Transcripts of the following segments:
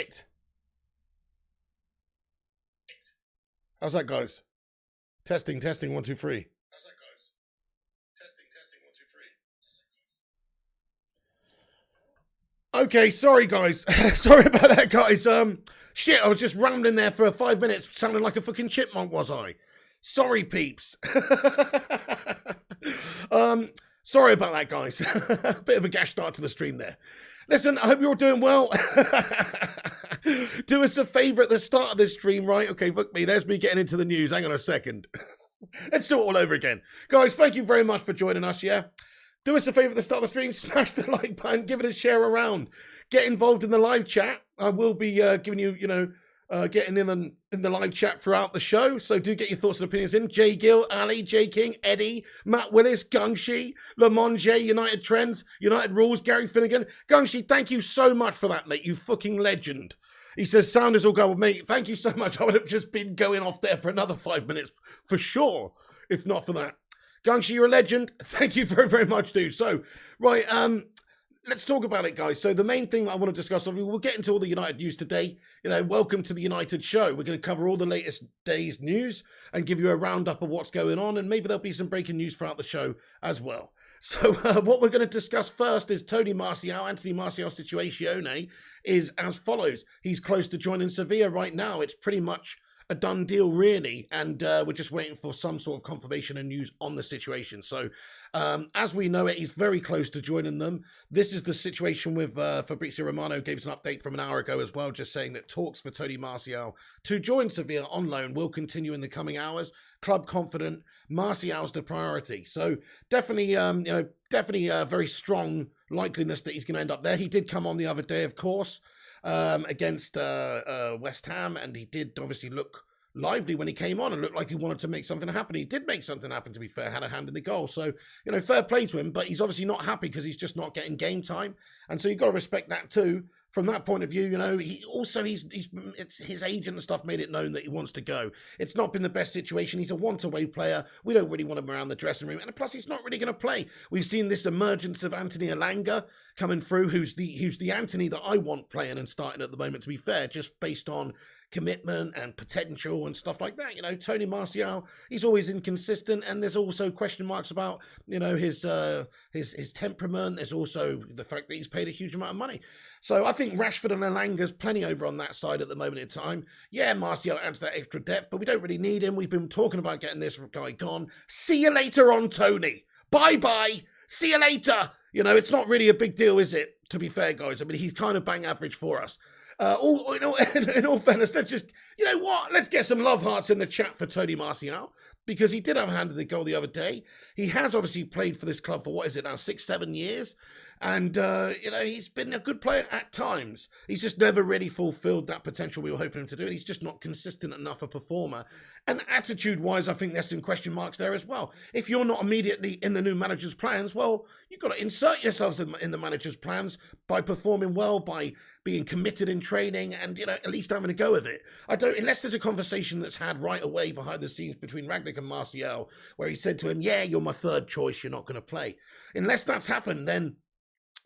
Right. How's that, guys? Testing, testing, 1, 2, 3. How's that, guys? Testing, testing, 1, 2, 3. Okay, sorry, guys. Sorry about that, guys. Shit, I was just rambling there for 5 minutes, sounding like a fucking chipmunk, was I? Sorry, peeps. Sorry about that, guys. Bit of a gash start to the stream there. Listen, I hope you're all doing well. Do us a favour at the start of this stream, right? Okay, fuck me. There's me getting into the news. Hang on a second. Let's do it all over again. Guys, thank you very much for joining us, yeah? Do us a favour at the start of the stream. Smash the like button. Give it a share around. Get involved in the live chat. I will be giving you, getting in the live chat throughout the show. So do get your thoughts and opinions in. Jay Gill, Ali, Jay King, Eddie, Matt Willis, Gungshi, Lamont J, United Trends, United Rules, Gary Finnegan. Gungshi, thank you so much for that, mate. You fucking legend. He says, sound is all going with me. Thank you so much. I would have just been going off there for another 5 minutes for sure, if not for that. Gungshi, you're a legend. Thank you very, very much, dude. So, right, let's talk about it, guys. So the main thing I want to discuss, we'll get into all the United news today. Welcome to the United show. We're going to cover all the latest day's news and give you a roundup of what's going on, and maybe there'll be some breaking news throughout the show as well. So what we're going to discuss first is Tony Martial. Anthony Martial's situation is as follows. He's close to joining Sevilla right now. It's pretty much a done deal, really, and we're just waiting for some sort of confirmation and news on the situation. So as we know it, he's very close to joining them. This is the situation with Fabrizio Romano gave us an update from an hour ago as well, just saying that talks for Tony Martial to join Sevilla on loan will continue in the coming hours. Club confident, Martial's the priority. So definitely, definitely a very strong likeliness that he's going to end up there. He did come on the other day, of course, against West Ham, and he did obviously look lively when he came on and looked like he wanted to make something happen. He did make something happen, to be fair, had a hand in the goal. So, fair play to him, but he's obviously not happy because he's just not getting game time. And so you've got to respect that too. From that point of view, it's his agent and stuff made it known that he wants to go. It's not been the best situation. He's a want-away player. We don't really want him around the dressing room. And plus, he's not really going to play. We've seen this emergence of Anthony Elanga coming through, who's the Anthony that I want playing and starting at the moment, to be fair, just based on commitment and potential and stuff like that. Tony Martial, he's always inconsistent, and there's also question marks about, his temperament. There's also the fact that he's paid a huge amount of money. So I think Rashford and Elanga's plenty over on that side at the moment in time. Yeah, Martial adds that extra depth, but we don't really need him. We've been talking about getting this guy gone. See you later on, Tony. Bye-bye. See you later. It's not really a big deal, is it? To be fair, guys. I mean, he's kind of bang average for us. In all fairness, let's just, let's get some love hearts in the chat for Tony Martial, because he did have a hand in the goal the other day. He has obviously played for this club for, 6, 7 years? And, he's been a good player at times. He's just never really fulfilled that potential we were hoping him to do. He's just not consistent enough a performer. And attitude-wise, I think there's some question marks there as well. If you're not immediately in the new manager's plans, well, you've got to insert yourselves in the manager's plans by performing well, by being committed in training, and, at least having a go of it. Unless there's a conversation that's had right away behind the scenes between Rangnick and Martial, where he said to him, yeah, you're my third choice, you're not going to play. Unless that's happened, then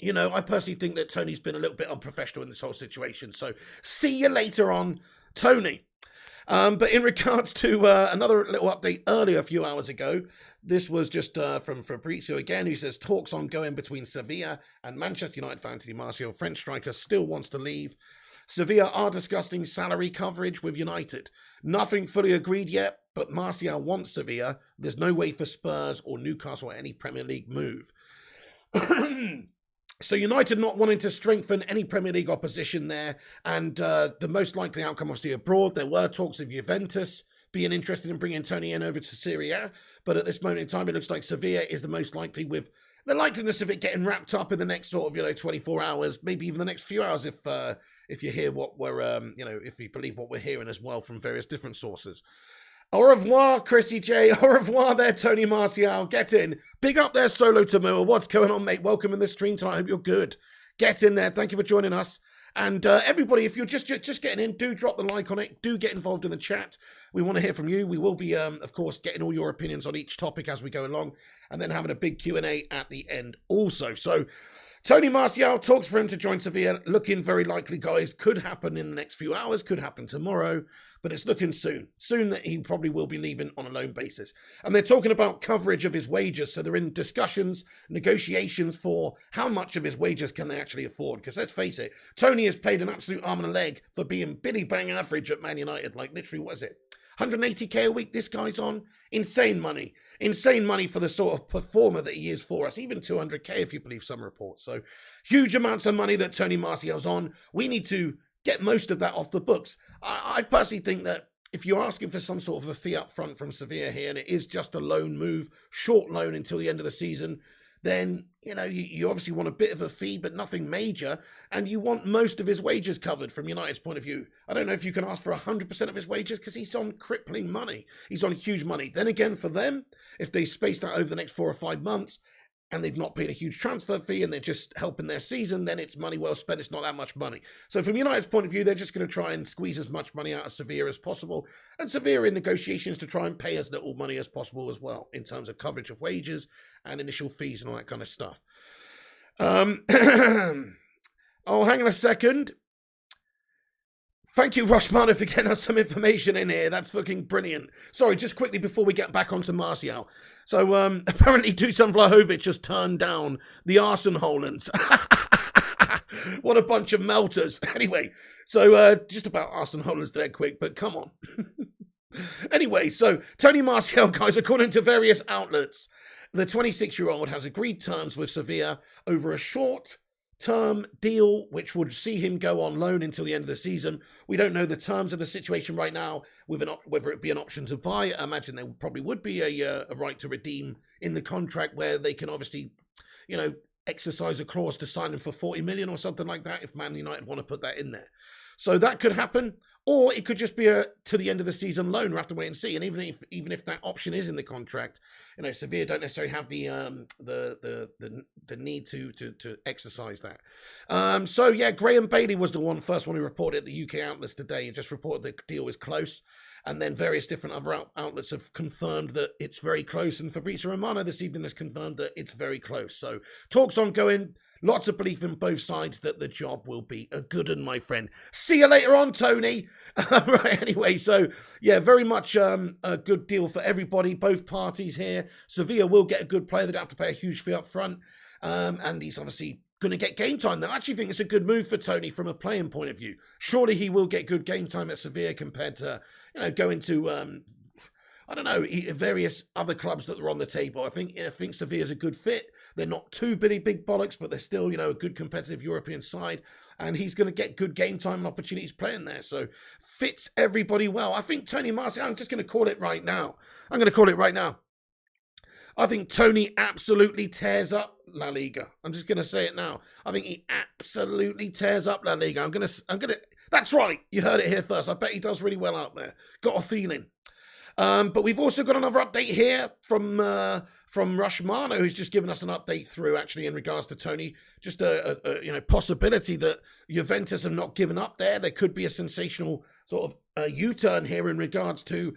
I personally think that Tony's been a little bit unprofessional in this whole situation. So see you later on, Tony. But in regards to another little update earlier, a few hours ago, this was just from Fabrizio again, who says talks ongoing between Sevilla and Manchester United for Anthony Martial. French striker still wants to leave. Sevilla are discussing salary coverage with United. Nothing fully agreed yet, but Martial wants Sevilla. There's no way for Spurs or Newcastle or any Premier League move. So United not wanting to strengthen any Premier League opposition there, and the most likely outcome obviously abroad. There were talks of Juventus being interested in bringing Tony in over to Serie A, but at this moment in time it looks like Sevilla is the most likely, with the likeliness of it getting wrapped up in the next sort of 24 hours, maybe even the next few hours if you hear what we're if you believe what we're hearing as well from various different sources. Au revoir, Chrissy J. Au revoir there, Tony Martial. Get in. Big up there, Solo Tamua. What's going on, mate? Welcome in the stream tonight. I hope you're good. Get in there. Thank you for joining us. And everybody, if you're just getting in, do drop the like on it. Do get involved in the chat. We want to hear from you. We will be, of course, getting all your opinions on each topic as we go along, and then having a big Q&A at the end also. So Tony Martial, talks for him to join Sevilla, looking very likely, guys. Could happen in the next few hours, could happen tomorrow, but it's looking soon. Soon that he probably will be leaving on a loan basis. And they're talking about coverage of his wages, so they're in discussions, negotiations for how much of his wages can they actually afford. Because let's face it, Tony has paid an absolute arm and a leg for being Billy Bang average at Man United. Like, literally, what is it? 180k a week this guy's on? Insane money. Insane money for the sort of performer that he is for us. Even 200k if you believe some reports. So huge amounts of money that Tony Martial's on. We need to get most of that off the books. I personally think that if you're asking for some sort of a fee up front from Sevilla here, and it is just a loan move, short loan until the end of the season, then, you know, you obviously want a bit of a fee, but nothing major, and you want most of his wages covered from United's point of view. I don't know if you can ask for 100% of his wages because he's on crippling money. He's on huge money. Then again, for them, if they space that over the next 4 or 5 months, and they've not paid a huge transfer fee and they're just helping their season, then it's money well spent. It's not that much money. So from United's point of view, they're just going to try and squeeze as much money out of Sevilla as possible. And Sevilla in negotiations to try and pay as little money as possible as well, in terms of coverage of wages and initial fees and all that kind of stuff. Oh, hang on a second. Thank you, Roshmano, for getting us some information in here. That's fucking brilliant. Sorry, just quickly before we get back onto Martial. So, apparently Dusan Vlahovic just turned down the Arsenholans. What a bunch of melters. Anyway, so just about Arsenholans there quick, but come on. Anyway, so Tony Martial, guys, according to various outlets, the 26-year-old has agreed terms with Sevilla over a short-term deal, which would see him go on loan until the end of the season. We don't know the terms of the situation right now, whether it be an option to buy. I imagine there probably would be a right to redeem in the contract where they can obviously, you know, exercise a clause to sign him for 40 million or something like that if Man United want to put that in there. So that could happen, or it could just be a to the end of the season loan. We'll have to wait and see. And even if that option is in the contract, you know, Sevilla don't necessarily have the need to exercise that. So yeah, Graham Bailey was the first one who reported at the UK outlets today and just reported the deal is close. And then various different other outlets have confirmed that it's very close. And Fabrizio Romano this evening has confirmed that it's very close. So talks ongoing. Lots of belief in both sides that the job will be a good one, my friend. See you later on, Tony. Right, anyway, so, yeah, very much a good deal for everybody, both parties here. Sevilla will get a good player. They don't have to pay a huge fee up front. And he's obviously going to get game time. Now, I actually think it's a good move for Tony from a playing point of view. Surely he will get good game time at Sevilla compared to, you know, going to... I don't know, various other clubs that are on the table. I think Sevilla's a good fit. They're not too big bollocks, but they're still, you know, a good competitive European side. And he's going to get good game time and opportunities playing there. So fits everybody well. I think Tony Martial, I'm just going to call it right now. I think Tony absolutely tears up La Liga. I'm just going to say it now. I think he absolutely tears up La Liga. I'm going to, that's right. You heard it here first. I bet he does really well out there. Got a feeling. But we've also got another update here from Rushmano, who's just given us an update through actually in regards to Tony. Just a possibility that Juventus have not given up there. There could be a sensational sort of U-turn here in regards to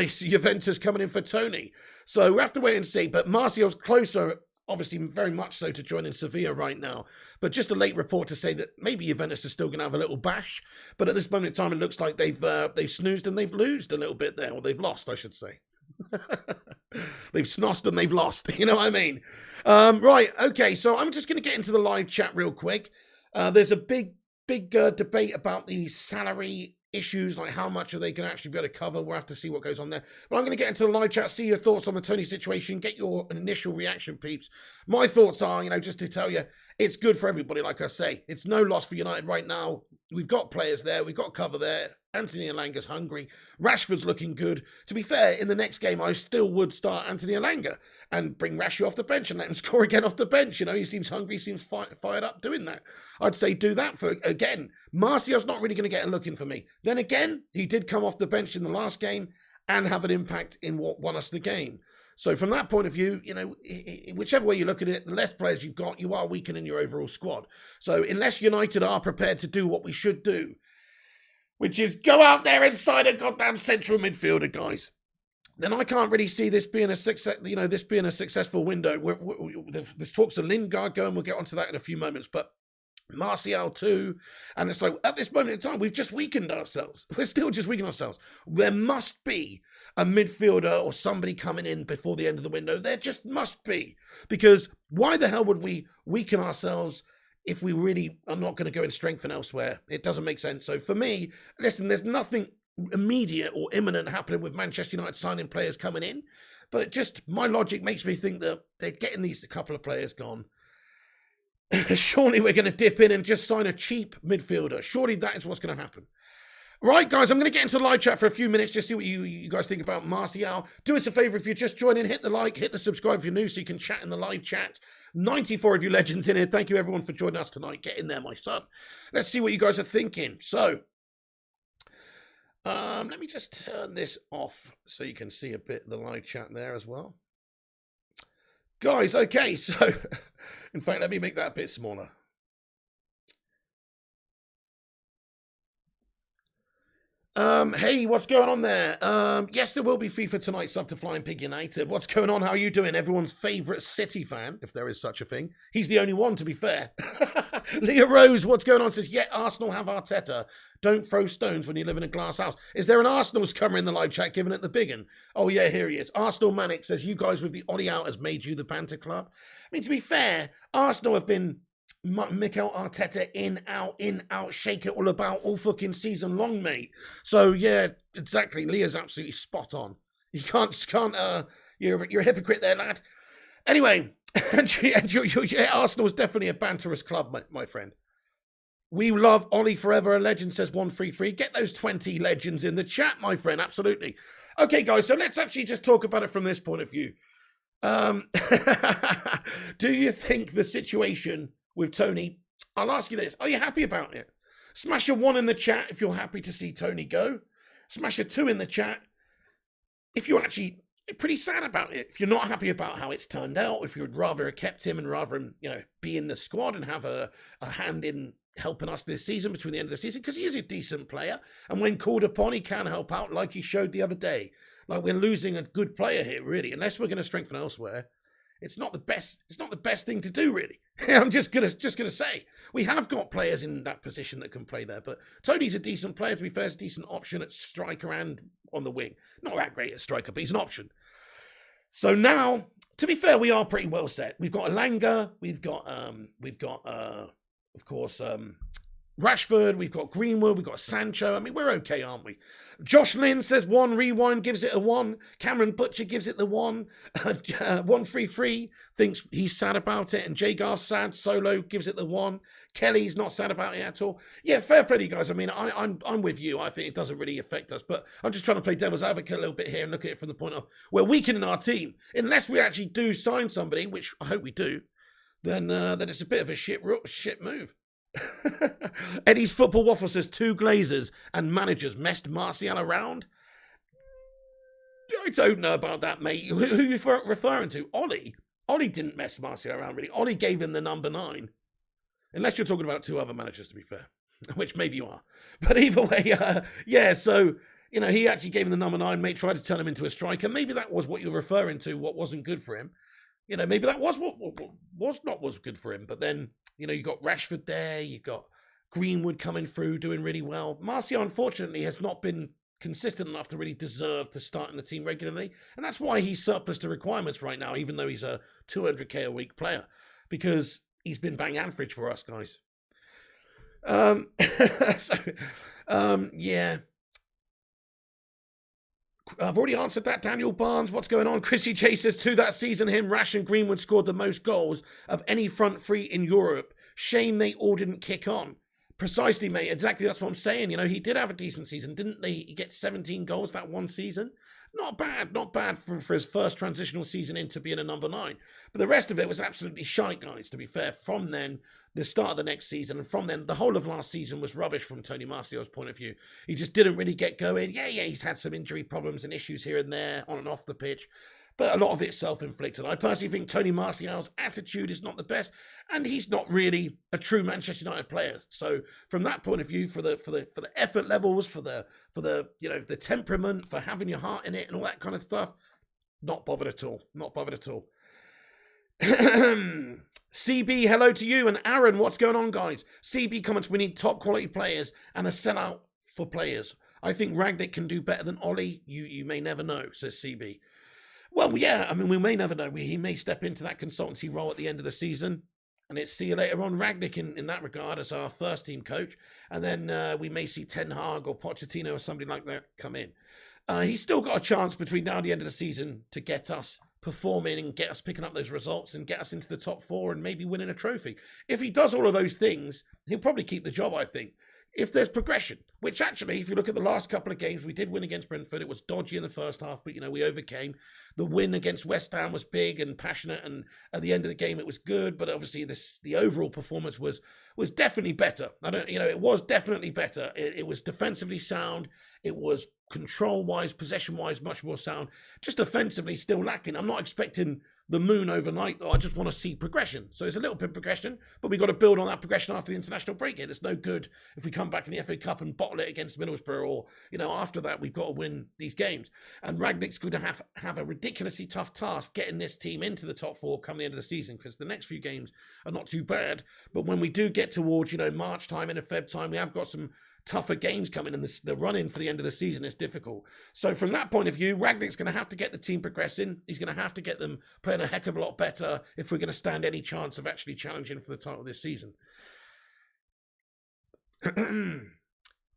Juventus coming in for Tony. So we have to wait and see. But Martial's closer, obviously very much so, to joining Sevilla right now. But just a late report to say that maybe Juventus is still going to have a little bash. But at this moment in time, it looks like they've snoozed and they've loosed a little bit there. Or they've lost, I should say. They've snossed and they've lost. You know what I mean? Right, okay. So I'm just going to get into the live chat real quick. There's a big debate about the salary issues, like how much are they going to actually be able to cover. We'll have to see what goes on there. But I'm going to get into the live chat, see your thoughts on the Tony situation, get your initial reaction, peeps. My thoughts are, you know, just to tell you, it's good for everybody, like I say. It's no loss for United right now. We've got players there. We've got cover there. Anthony Elanga's hungry. Rashford's looking good. To be fair, in the next game, I still would start Anthony Elanga and bring Rashford off the bench and let him score again off the bench. You know, he seems hungry, he seems fired up doing that. I'd say do that for, again, Martial's not really going to get a look in for me. Then again, he did come off the bench in the last game and have an impact in what won us the game. So from that point of view, you know, whichever way you look at it, the less players you've got, you are weakening your overall squad. So unless United are prepared to do what we should do, which is go out there and sign a goddamn central midfielder, guys. then I can't really see this being a success. This being a successful window. There's talks of Lingard going. We'll get onto that in a few moments, but Martial too, and it's like at this moment in time, we've just weakened ourselves. We're still just weakening ourselves. There must be a midfielder or somebody coming in before the end of the window. There just must be, because why the hell would we weaken ourselves if we really are not going to go and strengthen elsewhere? It doesn't make sense. So for me, listen, there's nothing immediate or imminent happening with Manchester United signing players coming in, but just my logic makes me think that they're getting these couple of players gone. Surely we're going to dip in and just sign a cheap midfielder. Surely that is what's going to happen. Right, guys, I'm going to get into the live chat for a few minutes, just see what you guys think about Martial. Do us a favour if you're just joining, hit the like, hit the subscribe if you're new so you can chat in the live chat. 94 of you legends in here. Thank you, everyone, for joining us tonight. Get in there, my son. Let's see what you guys are thinking. So, let me just turn this off so you can see a bit of the live chat there as well. Guys, okay, so, in fact, let me make that a bit smaller. Hey, what's going on there? Yes, there will be FIFA tonight, sub to Flying Pig United. What's going on? How are you doing? Everyone's favourite City fan, if there is such a thing. He's the only one, to be fair. Leah Rose, what's going on? Says, yeah, Arsenal have Arteta. Don't throw stones when you live in a glass house. Is there an Arsenal scummer in the live chat giving it the big one? Oh, yeah, here he is. Arsenal Manic says, you guys with the Ollie out has made you the banter club. I mean, to be fair, Arsenal have been Mikel Arteta in, out, shake it all about all fucking season long, mate. So, yeah, exactly. Leah's absolutely spot on. You can't, you're a hypocrite there, lad. Anyway, Arsenal's definitely a banterous club, my friend. We love Ollie forever. A legend says 133. Get those 20 legends in the chat, my friend. Absolutely. Okay, guys, so let's actually just talk about it from this point of view. Do you think the situation with Tony, I'll ask you this, are you happy about it? Smash a 1 in the chat if you're happy to see Tony go. Smash a 2 in the chat if you're actually pretty sad about it. If you're not happy about how it's turned out, if you would rather have kept him and rather him, be in the squad and have a hand in helping us this season between the end of the season, because he is a decent player. And when called upon, he can help out like he showed the other day. Like, we're losing a good player here, really, unless we're going to strengthen elsewhere. It's not the best thing to do, really. I'm just gonna say we have got players in that position that can play there, but Tony's a decent player. To be fair, he's a decent option at striker and on the wing. Not that great at striker, but he's an option. So now, to be fair, we are pretty well set. We've got Elanga, we've got of course Rashford, we've got Greenwood, we've got Sancho. I mean, we're okay, aren't we? Josh Lynn says 1, Rewind gives it a 1. Cameron Butcher gives it the 1. 133 thinks he's sad about it. And Jay Garth's sad. Solo gives it the 1. Kelly's not sad about it at all. Yeah, fair play to you guys. I mean, I'm with you. I think it doesn't really affect us. But I'm just trying to play devil's advocate a little bit here and look at it from the point of we're weakening our team. Unless we actually do sign somebody, which I hope we do, then it's a bit of a shit move. Eddie's Football Waffle says 2 Glazers and managers messed Martial around. I don't know about that, mate. Who are you referring to? Ollie? Ollie didn't mess Martial around, really. Ollie gave him the number 9. Unless you're talking about 2 other managers, to be fair. Which maybe you are. But either way, yeah, so, he actually gave him the number 9, mate, tried to turn him into a striker. Maybe that was what you're referring to, what wasn't good for him. Maybe that was what was good for him. But then, you got Rashford there, you got Greenwood coming through, doing really well. Martial, unfortunately, has not been consistent enough to really deserve to start in the team regularly. And that's why he's surplus to requirements right now, even though he's a 200k a week player. Because he's been bang average for us, guys. Yeah. I've already answered that. Daniel Barnes, what's going on? Chrissy Chasers 2 that season. Him, Rash and Greenwood scored the most goals of any front three in Europe. Shame they all didn't kick on. Precisely, mate. Exactly, that's what I'm saying. He did have a decent season, didn't they? He get 17 goals that one season. Not bad for his first transitional season into being a number 9. But the rest of it was absolutely shite, guys, to be fair. From then, the start of the next season, and from then, the whole of last season was rubbish from Tony Martial's point of view. He just didn't really get going. Yeah, he's had some injury problems and issues here and there, on and off the pitch. but a lot of it's self-inflicted. I personally think Tony Martial's attitude is not the best, and he's not really a true Manchester United player. So from that point of view, for the effort levels, for the the temperament, for having your heart in it, and all that kind of stuff, not bothered at all. Not bothered at all. CB, hello to you, and Aaron, what's going on, guys? CB comments, we need top quality players and a sellout for players. I think Rangnick can do better than Ollie. You may never know, says CB. Well, yeah, I mean, we may never know. He may step into that consultancy role at the end of the season, and it's see you later on Rangnick in that regard as our first team coach, and then we may see Ten Hag or Pochettino or somebody like that come in. He's still got a chance between now and the end of the season to get us performing and get us picking up those results and get us into the top 4 and maybe winning a trophy. If he does all of those things, he'll probably keep the job, I think. If there's progression, which actually, if you look at the last couple of games, we did win against Brentford. It was dodgy in the first half, but, we overcame. The win against West Ham was big and passionate, and at the end of the game, it was good, but obviously the overall performance was definitely better. It was definitely better. It was defensively sound. It was control-wise, possession-wise, much more sound. Just offensively, still lacking. I'm not expecting the moon overnight, though. I just want to see progression. So it's a little bit of progression, but we've got to build on that progression after the international break. It's no good if we come back in the FA Cup and bottle it against Middlesbrough, or, after that, we've got to win these games. And Rangnick's going to have a ridiculously tough task getting this team into the top 4 come the end of the season, because the next few games are not too bad. But when we do get towards, March time and Feb time, we have got some tougher games coming, and the run-in for the end of the season is difficult. So from that point of view, Rangnick's going to have to get the team progressing. He's going to have to get them playing a heck of a lot better if we're going to stand any chance of actually challenging for the title this season.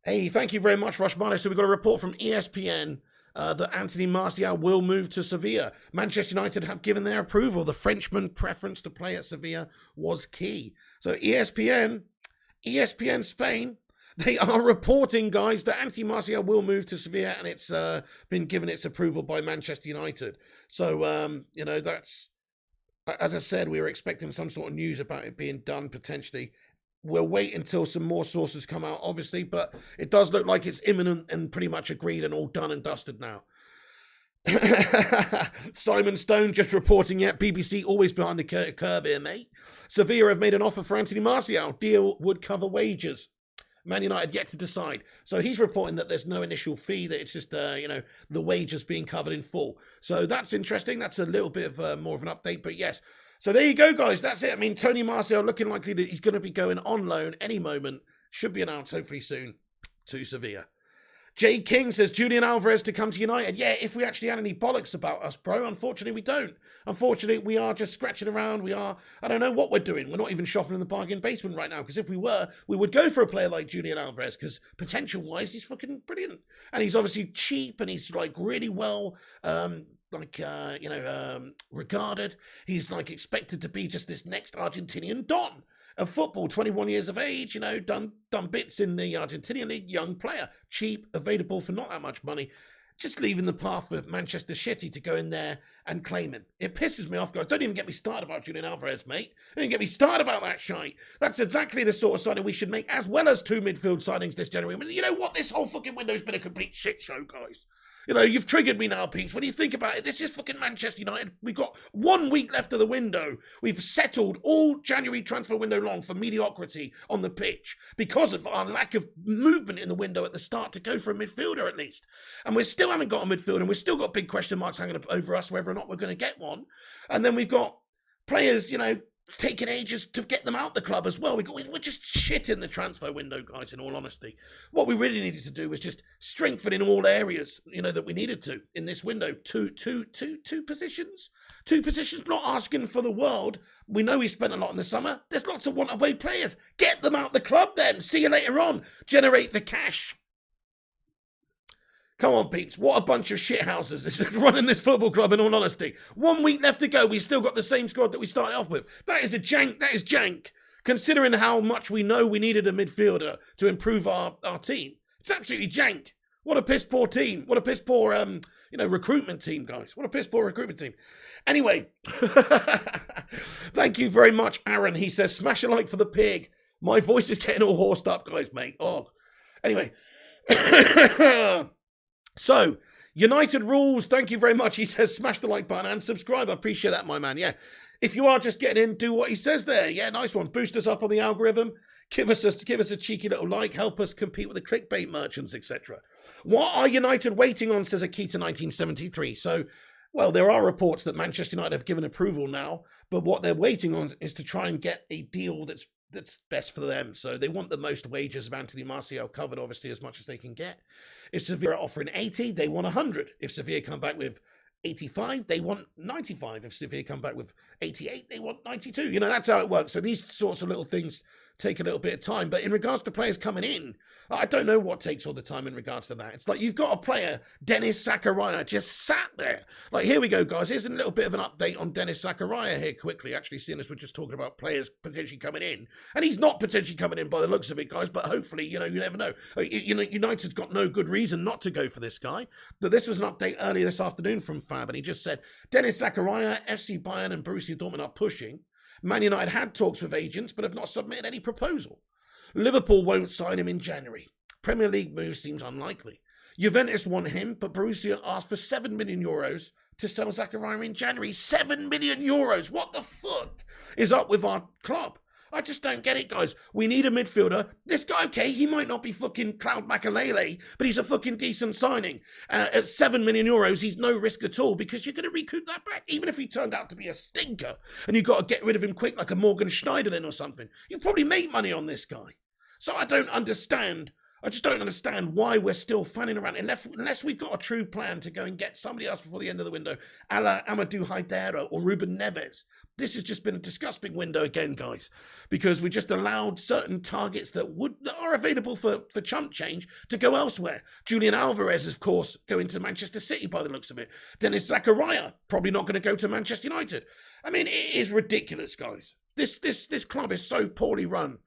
Hey, thank you very much, Rushmano. So we've got a report from ESPN that Anthony Martial will move to Sevilla. Manchester United have given their approval. The Frenchman's preference to play at Sevilla was key. So ESPN Spain, they are reporting, guys, that Anthony Martial will move to Sevilla, and it's been given its approval by Manchester United. So, that's, as I said, we were expecting some sort of news about it being done potentially. We'll wait until some more sources come out, obviously, but it does look like it's imminent and pretty much agreed and all done and dusted now. Simon Stone just reporting, BBC always behind the curve here, mate. Sevilla have made an offer for Anthony Martial. Deal would cover wages. Man United yet to decide. So he's reporting that there's no initial fee, that it's just, the wages being covered in full. So that's interesting. That's a little bit of more of an update, but yes. So there you go, guys. That's it. I mean, Tony Martial looking likely that he's going to be going on loan any moment. Should be announced hopefully soon to Sevilla. Jay King says Julian Alvarez to come to United. Yeah, if we actually had any bollocks about us, bro. Unfortunately, we don't. Unfortunately, we are just scratching around. I don't know what we're doing. We're not even shopping in the bargain basement right now, because if we were, we would go for a player like Julian Alvarez, because potential-wise, he's fucking brilliant. And he's obviously cheap, and he's, really well, regarded. He's, expected to be just this next Argentinian Don of football, 21 years of age, done bits in the Argentinian League, young player, cheap, available for not that much money, just leaving the path for Manchester City to go in there and claim him. It pisses me off, guys. Don't even get me started about Julian Alvarez, mate. Don't even get me started about that shite. That's exactly the sort of signing we should make, as well as 2 midfield signings this January. I mean, you know what? This whole fucking window's been a complete shit show, guys. You've triggered me now, Peach. When you think about it, this is fucking Manchester United. We've got 1 week left of the window. We've settled all January transfer window long for mediocrity on the pitch because of our lack of movement in the window at the start to go for a midfielder at least. And we still haven't got a midfielder, and we've still got big question marks hanging up over us whether or not we're going to get one. And then we've got players, it's taken ages to get them out the club as well. We're just shit in the transfer window, guys, in all honesty. What we really needed to do was just strengthen in all areas, that we needed to in this window. Two positions. 2 positions, not asking for the world. We know we spent a lot in the summer. There's lots of want-away players. Get them out the club then. See you later on. Generate the cash. Come on, Pete. What a bunch of shithouses is running this football club, in all honesty. 1 week left to go. We've still got the same squad that we started off with. That is jank. Considering how much we know we needed a midfielder to improve our team. It's absolutely jank. What a piss poor team. What a piss poor, recruitment team, guys. What a piss poor recruitment team. Anyway, thank you very much, Aaron. He says, smash a like for the pig. My voice is getting all horsed up, guys, mate. Oh, anyway. So, United Rules, thank you very much. He says smash the like button and subscribe. I appreciate that, my man. Yeah. If you are just getting in, do what he says there. Yeah, nice one. Boost us up on the algorithm. Give us a cheeky little like. Help us compete with the clickbait merchants, etc. What are United waiting on, says Akita 1973. So, well, there are reports that Manchester United have given approval now, but what they're waiting on is to try and get a deal that's best for them. So they want the most wages of Anthony Martial covered, obviously, as much as they can get. If Sevilla are offering 80, they want 100. If Sevilla come back with 85, they want 95. If Sevilla come back with 88, they want 92. You know, that's how it works. So these sorts of little things take a little bit of time. But in regards to players coming in, I don't know what takes all the time in regards to that. It's like you've got a player, Dennis Zakaria, just sat there. Like, here we go, guys. Here's a little bit of an update on Dennis Zakaria here quickly. Actually, seeing as we're just talking about players potentially coming in. And he's not potentially coming in by the looks of it, guys, but hopefully, you know, you never know. You know, United's got no good reason not to go for this guy. But this was an update earlier this afternoon from Fab, and he just said, Dennis Zakaria, FC Bayern and Borussia Dortmund are pushing. Man United had talks with agents, but have not submitted any proposal. Liverpool won't sign him in January. Premier League move seems unlikely. Juventus want him, but Borussia asked for €7 million to sell Zakaria in January. €7 million! What the fuck is up with our club? I just don't get it, guys. We need a midfielder. This guy, okay, he might not be fucking Cloud Makalele, but he's a fucking decent signing. At €7 million, he's no risk at all because you're going to recoup that back. Even if he turned out to be a stinker and you've got to get rid of him quick like a Morgan Schneiderlin or something, you probably make money on this guy. So I just don't understand why we're still fanning around unless we've got a true plan to go and get somebody else before the end of the window, a la Amadou Haidara or Ruben Neves. This has just been a disgusting window again, guys, because we just allowed certain targets that are available for chump change to go elsewhere. Julian Alvarez, of course, going to Manchester City by the looks of it. Dennis Zakaria, probably not going to go to Manchester United. I mean, it is ridiculous, guys. This club is so poorly run.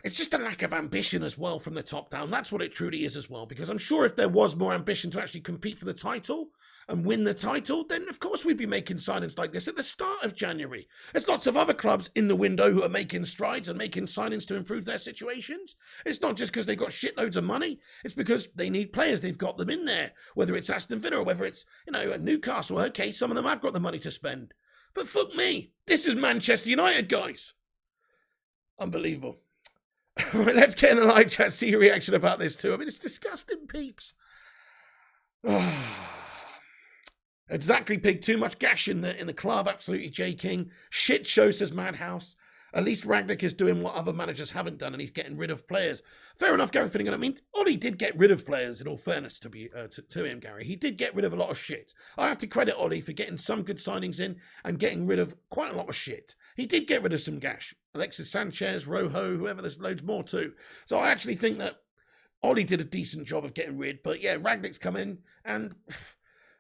It's just a lack of ambition as well from the top down. That's what it truly is as well, because I'm sure if there was more ambition to actually compete for the title and win the title, then of course we'd be making signings like this at the start of January. There's lots of other clubs in the window who are making strides and making signings to improve their situations. It's not just because they've got shitloads of money. It's because they need players. They've got them in there, whether it's Aston Villa or whether it's, you know, Newcastle. Okay, some of them have got the money to spend. But fuck me, this is Manchester United, guys. Unbelievable. Right, let's get in the live chat, see your reaction about this too. I mean, it's disgusting, peeps. Exactly, Pig. Too much gash in the club. Absolutely, J King. Shit show, says Madhouse. At least Rangnick is doing what other managers haven't done, and he's getting rid of players. Fair enough, Gary Finnegan. I mean, Ollie did get rid of players, in all fairness to him, Gary. He did get rid of a lot of shit. I have to credit Ollie for getting some good signings in and getting rid of quite a lot of shit. He did get rid of some gash. Alexis Sanchez, Rojo, whoever, there's loads more too. So I actually think that Ollie did a decent job of getting rid. But yeah, Rangnick's come in and...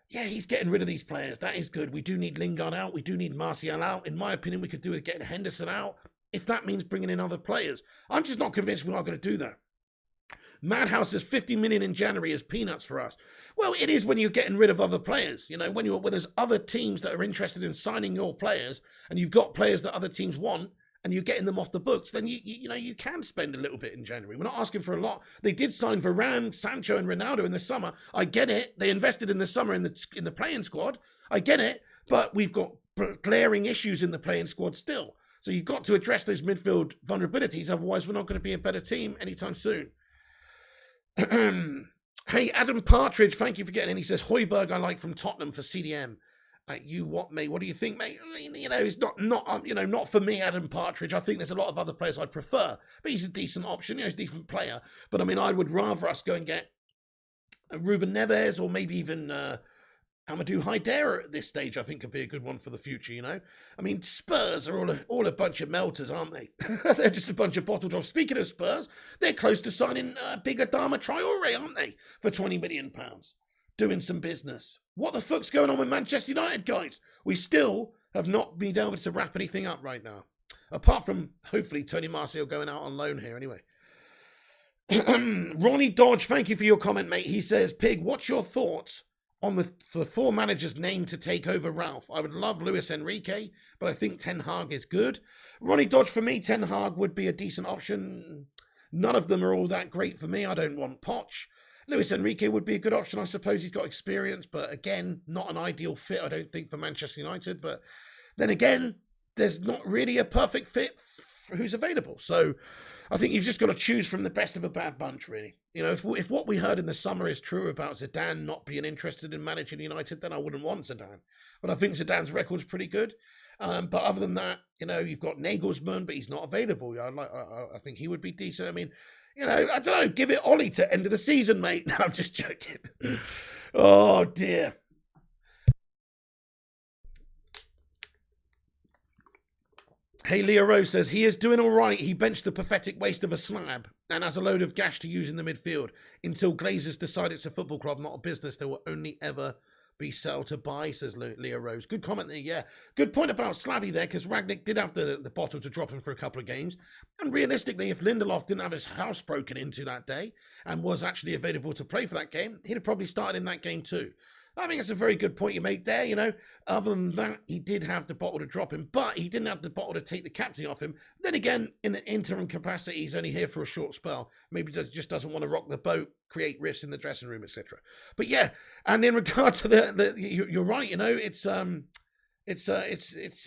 yeah, he's getting rid of these players. That is good. We do need Lingard out. We do need Martial out. In my opinion, we could do with getting Henderson out if that means bringing in other players. I'm just not convinced we are going to do that. Madhouse says 50 million in January is peanuts for us. Well, it is when you're getting rid of other players. You know, when there's other teams that are interested in signing your players and you've got players that other teams want and you're getting them off the books, then you can spend a little bit in January. We're not asking for a lot. They did sign Varane, Sancho, and Ronaldo in the summer. I get it. They invested in the summer in the playing squad. I get it. But we've got glaring issues in the playing squad still. So you've got to address those midfield vulnerabilities. Otherwise, we're not going to be a better team anytime soon. Hey, Adam Partridge, thank you for getting in. He says, Højbjerg I like from Tottenham for CDM. You what, mate? What do you think, mate? I mean, you know, it's not for me, Adam Partridge. I think there's a lot of other players I'd prefer, but he's a decent option. You know, he's a decent player. But I mean, I would rather us go and get Ruben Neves or maybe even Amadou Haidara at this stage. I think could be a good one for the future. You know, I mean, Spurs are all a bunch of melters, aren't they? They're just a bunch of bottle jobs. Speaking of Spurs, they're close to signing big Adama Traore, aren't they, for £20 million? Doing some business. What the fuck's going on with Manchester United, guys? We still have not been able to wrap anything up right now. Apart from, hopefully, Tony Martial going out on loan here anyway. Ronnie Dodge, thank you for your comment, mate. He says, Pig, what's your thoughts on the four managers named to take over Ralph? I would love Luis Enrique, but I think Ten Hag is good. Ronnie Dodge, for me, Ten Hag would be a decent option. None of them are all that great for me. I don't want Poch. Luis Enrique would be a good option, I suppose. He's got experience, but again, not an ideal fit, I don't think, for Manchester United. But then again, there's not really a perfect fit for who's available. So I think you've just got to choose from the best of a bad bunch, really. You know, if what we heard in the summer is true about Zidane not being interested in managing United, then I wouldn't want Zidane. But I think Zidane's record's pretty good. But other than that, you know, you've got Nagelsmann, but he's not available. I think he would be decent. I mean, you know, I don't know, give it Ollie to end of the season, mate. No, I'm just joking. Oh, dear. Hey, Leo Rose says, he is doing all right. He benched the pathetic waste of a slab and has a load of gash to use in the midfield until Glazers decide it's a football club, not a business. There will only ever be sell to buy, says Leo Rose. Good comment there, yeah. Good point about Slabby there, because Rangnick did have the bottle to drop him for a couple of games. And realistically, if Lindelof didn't have his house broken into that day and was actually available to play for that game, he'd have probably started in that game too. I think it's a very good point you make there, you know. Other than that, he did have the bottle to drop him, but he didn't have the bottle to take the captain off him. Then again, in an interim capacity, he's only here for a short spell. Maybe just doesn't want to rock the boat, create rifts in the dressing room, etc. But yeah, and in regard to you're right, you know,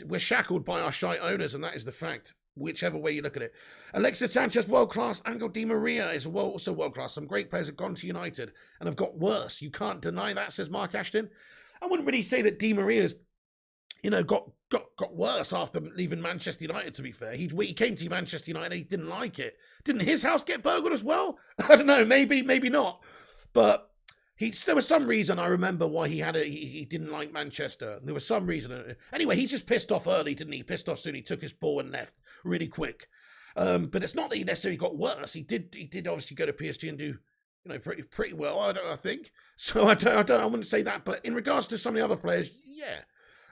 we're shackled by our shy owners, and that is the fact. Whichever way you look at it. Alexis Sanchez, world-class. Angel Di Maria is also world-class. Some great players have gone to United and have got worse. You can't deny that, says Mark Ashton. I wouldn't really say that Di Maria's, you know, got worse after leaving Manchester United, to be fair. He came to Manchester United, he didn't like it. Didn't his house get burgled as well? I don't know, maybe not. But there was some reason, I remember, why he didn't like Manchester. There was some reason. Anyway, he just pissed off early, didn't he? He pissed off soon. He took his ball and left really quick. But it's not that he necessarily got worse. He did obviously go to PSG and do, you know, pretty well, I think. So I wouldn't say that. But in regards to some of the other players, yeah.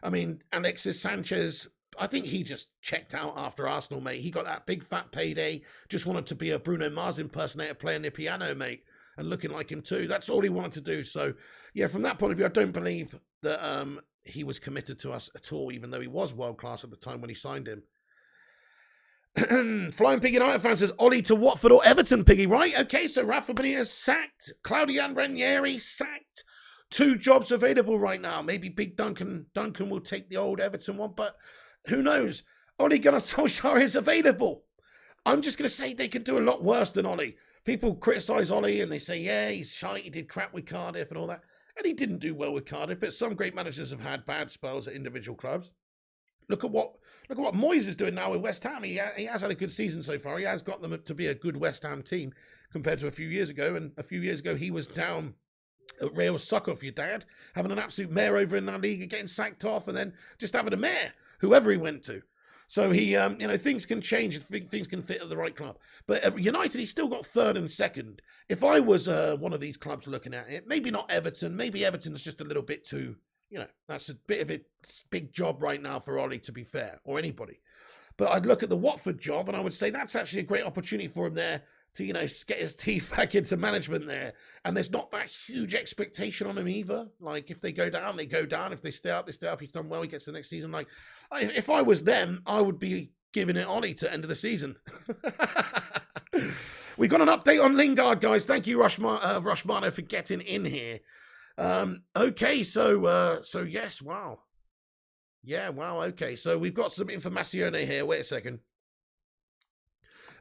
I mean, Alexis Sanchez, I think he just checked out after Arsenal, mate. He got that big fat payday, just wanted to be a Bruno Mars impersonator playing the piano, mate. And looking like him too. That's all he wanted to do. So, yeah, from that point of view, I don't believe that he was committed to us at all, even though he was world-class at the time when he signed him. Flying Pig United fan says, Ollie to Watford or Everton, Piggy, right? Okay, so Rafa Benitez sacked. Claudio Ranieri sacked. 2 jobs available right now. Maybe Big Duncan will take the old Everton one, but who knows? Ollie Gunnar Solskjaer is available. I'm just going to say they could do a lot worse than Ollie. People criticise Ollie and they say, yeah, he's shite, he did crap with Cardiff and all that. And he didn't do well with Cardiff, but some great managers have had bad spells at individual clubs. Look at what Moyes is doing now with West Ham. He has had a good season so far. He has got them to be a good West Ham team compared to a few years ago. And a few years ago, he was down at Real Soccer for your dad, having an absolute mare over in La Liga, getting sacked off, and then just having a mare, whoever he went to. So he, you know, things can change. Things can fit at the right club. But at United, he's still got 3rd and 2nd. If I was one of these clubs looking at it, maybe not Everton. Maybe Everton's just a little bit too, you know, that's a bit of a big job right now for Ollie, to be fair, or anybody. But I'd look at the Watford job, and I would say that's actually a great opportunity for him there to, you know, get his teeth back into management there. And there's not that huge expectation on him either. Like, if they go down, they go down. If they stay up, they stay up. He's done well, he gets to the next season. Like, if I was them, I would be giving it Ollie to end of the season. We got an update on Lingard, guys. Thank you, Rushmano, for getting in here. Okay, so yes, wow. Yeah, wow, okay. So we've got some information here. Wait a second.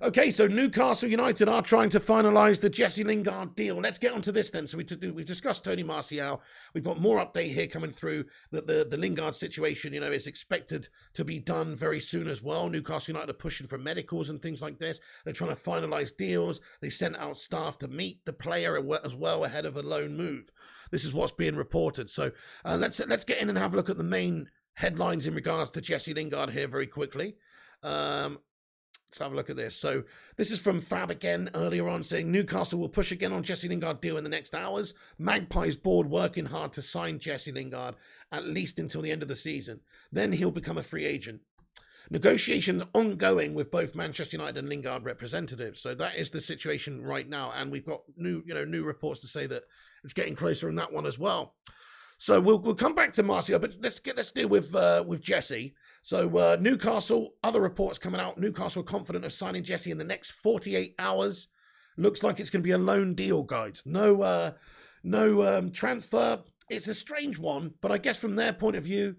Okay, so Newcastle United are trying to finalise the Jesse Lingard deal. Let's get onto this then. So we've discussed Tony Martial. We've got more update here coming through that the Lingard situation, you know, is expected to be done very soon as well. Newcastle United are pushing for medicals and things like this. They're trying to finalise deals. They sent out staff to meet the player as well ahead of a loan move. This is what's being reported. So let's get in and have a look at the main headlines in regards to Jesse Lingard here very quickly. Let's have a look at this. So this is from Fab again earlier on, saying Newcastle will push again on Jesse Lingard deal in the next hours. Magpies board working hard to sign Jesse Lingard at least until the end of the season. Then he'll become a free agent. Negotiations ongoing with both Manchester United and Lingard representatives. So that is the situation right now, and we've got new reports to say that it's getting closer on that one as well. So we'll come back to Martial, but let's deal with Jesse. So Newcastle, other reports coming out. Newcastle are confident of signing Jesse in the next 48 hours. Looks like it's going to be a loan deal, guys. No transfer. It's a strange one, but I guess from their point of view,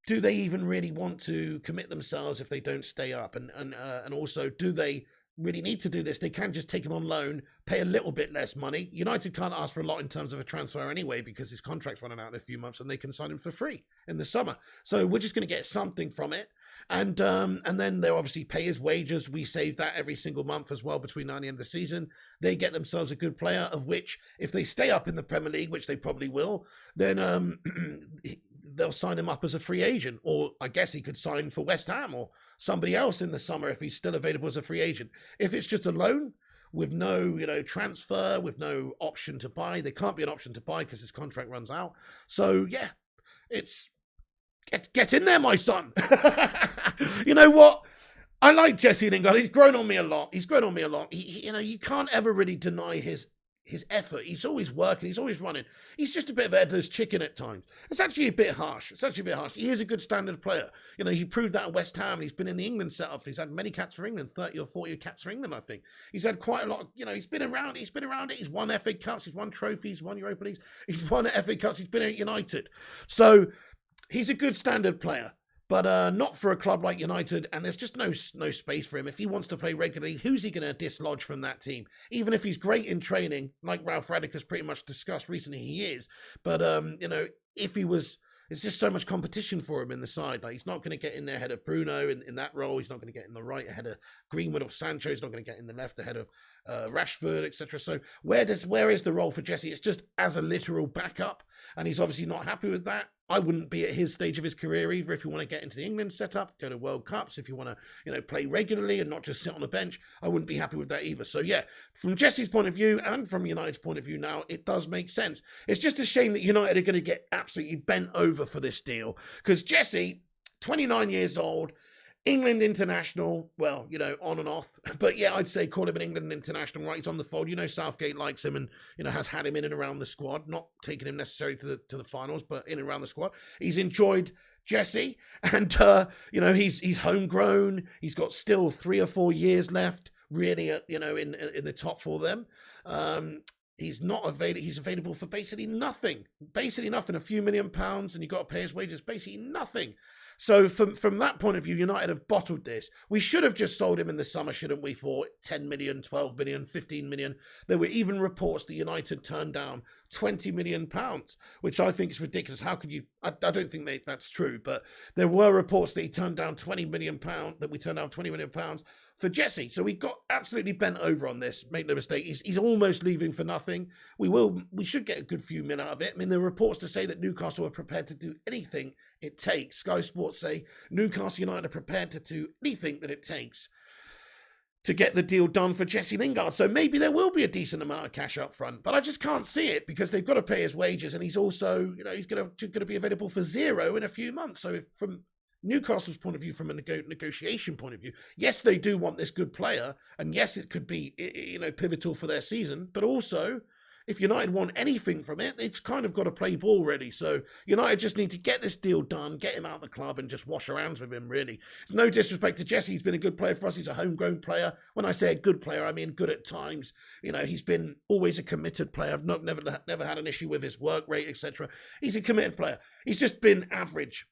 do they even really want to commit themselves if they don't stay up? And also, do they really need to do this? They can just take him on loan, pay a little bit less money. United can't ask for a lot in terms of a transfer anyway because his contract's running out in a few months and they can sign him for free in the summer. So we're just going to get something from it. And then they'll obviously pay his wages. We save that every single month as well between now and the end of the season. They get themselves a good player, of which, if they stay up in the Premier League, which they probably will, then they'll sign him up as a free agent. Or I guess he could sign for West Ham or somebody else in the summer if he's still available as a free agent. If it's just a loan with no, transfer, with no option to buy, there can't be an option to buy because his contract runs out. So yeah, it's get in there, my son. You know what? I like Jesse Lingard. He's grown on me a lot. You can't ever really deny his effort. He's always working. He's always running. He's just a bit of a headless chicken at times. It's actually a bit harsh. He is a good standard player. He proved that at West Ham. He's been in the England setup. He's had many caps for England, 30 or 40 caps for England, I think. He's had quite a lot. He's been around it. He's won FA Cups. He's won trophies. He's won Europa Leagues. He's won FA Cups. He's been at United. So he's a good standard player. But not for a club like United, and there's just no space for him. If he wants to play regularly, who's he going to dislodge from that team? Even if he's great in training, like Ralph Rangnick has pretty much discussed recently, he is. But, if he was, there's just so much competition for him in the side. Like, he's not going to get in there ahead of Bruno in that role. He's not going to get in the right ahead of Greenwood or Sancho. He's not going to get in the left ahead of Rashford, etc. So where is the role for Jesse? It's just as a literal backup, and he's obviously not happy with that. I wouldn't be at his stage of his career either. If you want to get into the England setup, go to World Cups. If you want to, play regularly and not just sit on the bench, I wouldn't be happy with that either. So yeah, from Jesse's point of view and from United's point of view now, it does make sense. It's just a shame that United are going to get absolutely bent over for this deal because Jesse, 29 years old, England international, well, on and off. But yeah, I'd say call him an England international, right? He's on the fold. Southgate likes him and, has had him in and around the squad, not taking him necessarily to the finals, but in and around the squad. He's enjoyed Jesse and, he's homegrown. He's got still 3 or 4 years left, really, in the top for them. He's not available. He's available for basically nothing, a few £1 million, and you've got to pay his wages, basically nothing. So from that point of view, United have bottled this. We should have just sold him in the summer, shouldn't we, for 10 million, 12 million, 15 million. There were even reports that United turned down £20 million, which I think is ridiculous. How could you? I don't think that's true, but there were reports that he turned down £20 million, that we turned down £20 million for Jesse. So we got absolutely bent over on this. Make no mistake, he's almost leaving for nothing. We should get a good few men out of it. I mean, there are reports to say that Newcastle are prepared to do anything it takes. Sky Sports say Newcastle United are prepared to do anything that it takes to get the deal done for Jesse Lingard. So maybe there will be a decent amount of cash up front, but I just can't see it because they've got to pay his wages, and he's also, he's going to be available for zero in a few months. So from Newcastle's point of view, from a negotiation point of view, yes, they do want this good player, and yes, it could be, pivotal for their season, but also, if United want anything from it, they've kind of got to play ball ready. So United just need to get this deal done, get him out of the club and just wash our hands with him, really. No disrespect to Jesse. He's been a good player for us. He's a homegrown player. When I say a good player, I mean good at times. He's been always a committed player. I've never had an issue with his work rate, etc. He's a committed player. He's just been average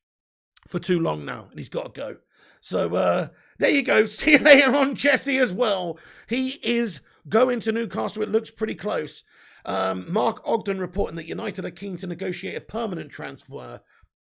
for too long now, and he's got to go. So there you go. See you later on Jesse as well. He is going to Newcastle. It looks pretty close. Mark Ogden reporting that United are keen to negotiate a permanent transfer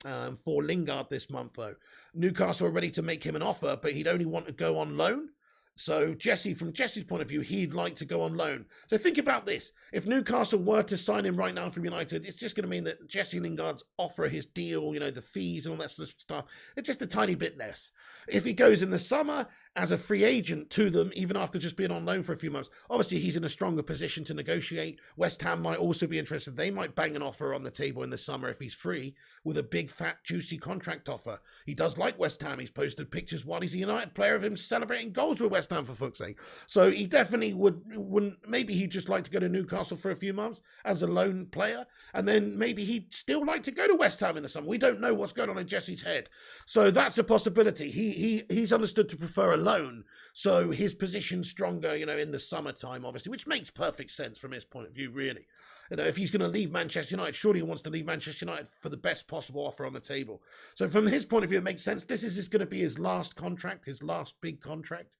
for Lingard this month, though. Newcastle are ready to make him an offer, but he'd only want to go on loan. So from Jesse's point of view, he'd like to go on loan. So think about this. If Newcastle were to sign him right now from United, it's just going to mean that Jesse Lingard's offer, his deal, the fees and all that sort of stuff, it's just a tiny bit less. If he goes in the summer as a free agent to them, even after just being on loan for a few months, obviously he's in a stronger position to negotiate. West Ham might also be interested. They might bang an offer on the table in the summer if he's free with a big, fat, juicy contract offer. He does like West Ham. He's posted pictures while he's a United player of him celebrating goals with West Ham, for fuck's sake. So he definitely wouldn't. Maybe he'd just like to go to Newcastle for a few months as a loan player, and then maybe he'd still like to go to West Ham in the summer. We don't know what's going on in Jesse's head. So that's a possibility. He's understood to prefer a loan. So his position's stronger, in the summertime, obviously, which makes perfect sense from his point of view, really. If he's going to leave Manchester United, surely he wants to leave Manchester United for the best possible offer on the table. So from his point of view, it makes sense. This is going to be his last contract, his last big contract.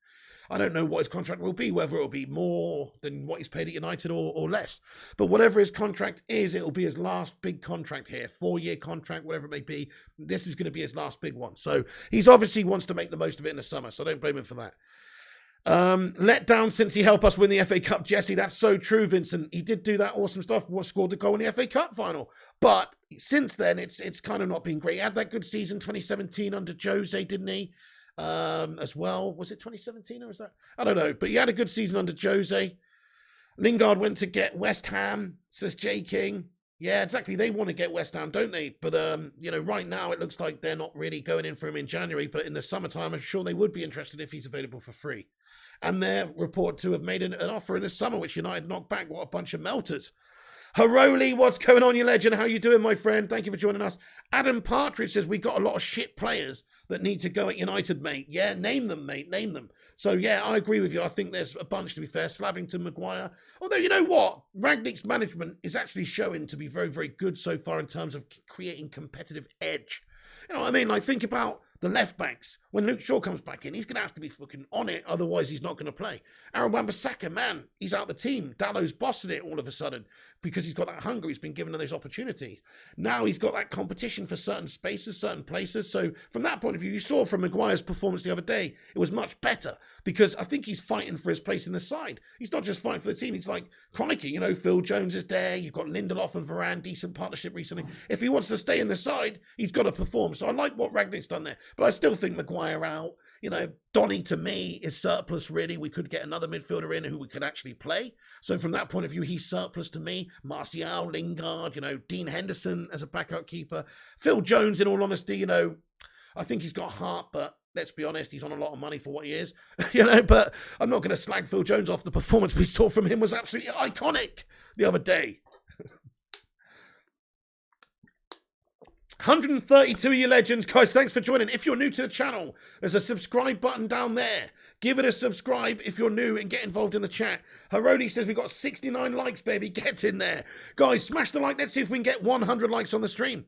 I don't know what his contract will be, whether it will be more than what he's paid at United or less. But whatever his contract is, it will be his last big contract here, 4-year contract, whatever it may be. This is going to be his last big one. So he's obviously wants to make the most of it in the summer, so I don't blame him for that. Let down since he helped us win the FA Cup, Jesse. That's so true, Vincent. He did do that awesome stuff, scored the goal in the FA Cup final. But since then, it's kind of not been great. He had that good season 2017 under Jose, didn't he? As well. Was it 2017 or was that? I don't know. But he had a good season under Jose. Lingard went to get West Ham, says J King. Yeah, exactly. They want to get West Ham, don't they? But, right now it looks like they're not really going in for him in January. But in the summertime, I'm sure they would be interested if he's available for free. And they're reported to have made an offer in the summer, which United knocked back. What a bunch of melters. Haroli, what's going on, you legend? How you doing, my friend? Thank you for joining us. Adam Partridge says, we got a lot of shit players that need to go at United, mate. Yeah, name them, mate. Name them. So, yeah, I agree with you. I think there's a bunch, to be fair. Slabbington, Maguire. Although, you know what? Rangnick's management is actually showing to be very, very good so far in terms of creating competitive edge. You know what I mean? Like, think about the left backs. When Luke Shaw comes back in, he's going to have to be fucking on it. Otherwise, he's not going to play. Aaron Wan-Bissaka, man, he's out the team. Dallow's bossing it all of a sudden because he's got that hunger. He's been given those opportunities. Now he's got that competition for certain spaces, certain places. So from that point of view, you saw from Maguire's performance the other day, it was much better because I think he's fighting for his place in the side. He's not just fighting for the team. He's like, crikey, Phil Jones is there. You've got Lindelof and Varane, decent partnership recently. If he wants to stay in the side, he's got to perform. So I like what Rangnick's done there. But I still think Maguire out. Donny to me is surplus, really. We could get another midfielder in who we could actually play. So from that point of view, he's surplus to me. Martial, Lingard, Dean Henderson as a backup keeper. Phil Jones, in all honesty, I think he's got heart, but let's be honest, he's on a lot of money for what he is. But I'm not going to slag Phil Jones off. The performance we saw from him was absolutely iconic the other day. 132 of you legends. Guys, thanks for joining. If you're new to the channel, there's a subscribe button down there. Give it a subscribe if you're new and get involved in the chat. Haroni says we got 69 likes, baby. Get in there. Guys, smash the like. Let's see if we can get 100 likes on the stream.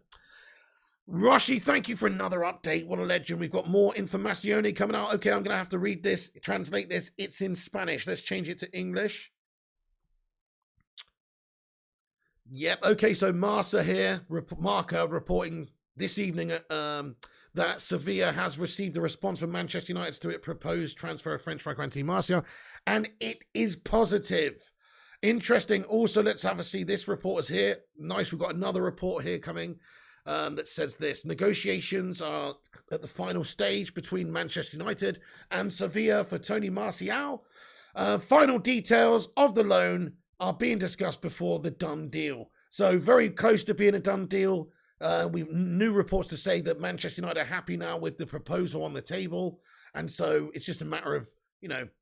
Rashi, thank you for another update. What a legend. We've got more informazione coming out. Okay, I'm going to have to read this, translate this. It's in Spanish. Let's change it to English. Yep. Okay. So Marca here, Marca reporting this evening that Sevilla has received a response from Manchester United to its proposed transfer of French striker Anthony Martial, and it is positive. Interesting. Also, let's have a see. This report is here. Nice. We've got another report here coming that says this. Negotiations are at the final stage between Manchester United and Sevilla for Tony Martial. Final details of the loan are being discussed before the done deal. So very close to being a done deal. We've new reports to say that Manchester United are happy now with the proposal on the table. And so it's just a matter of,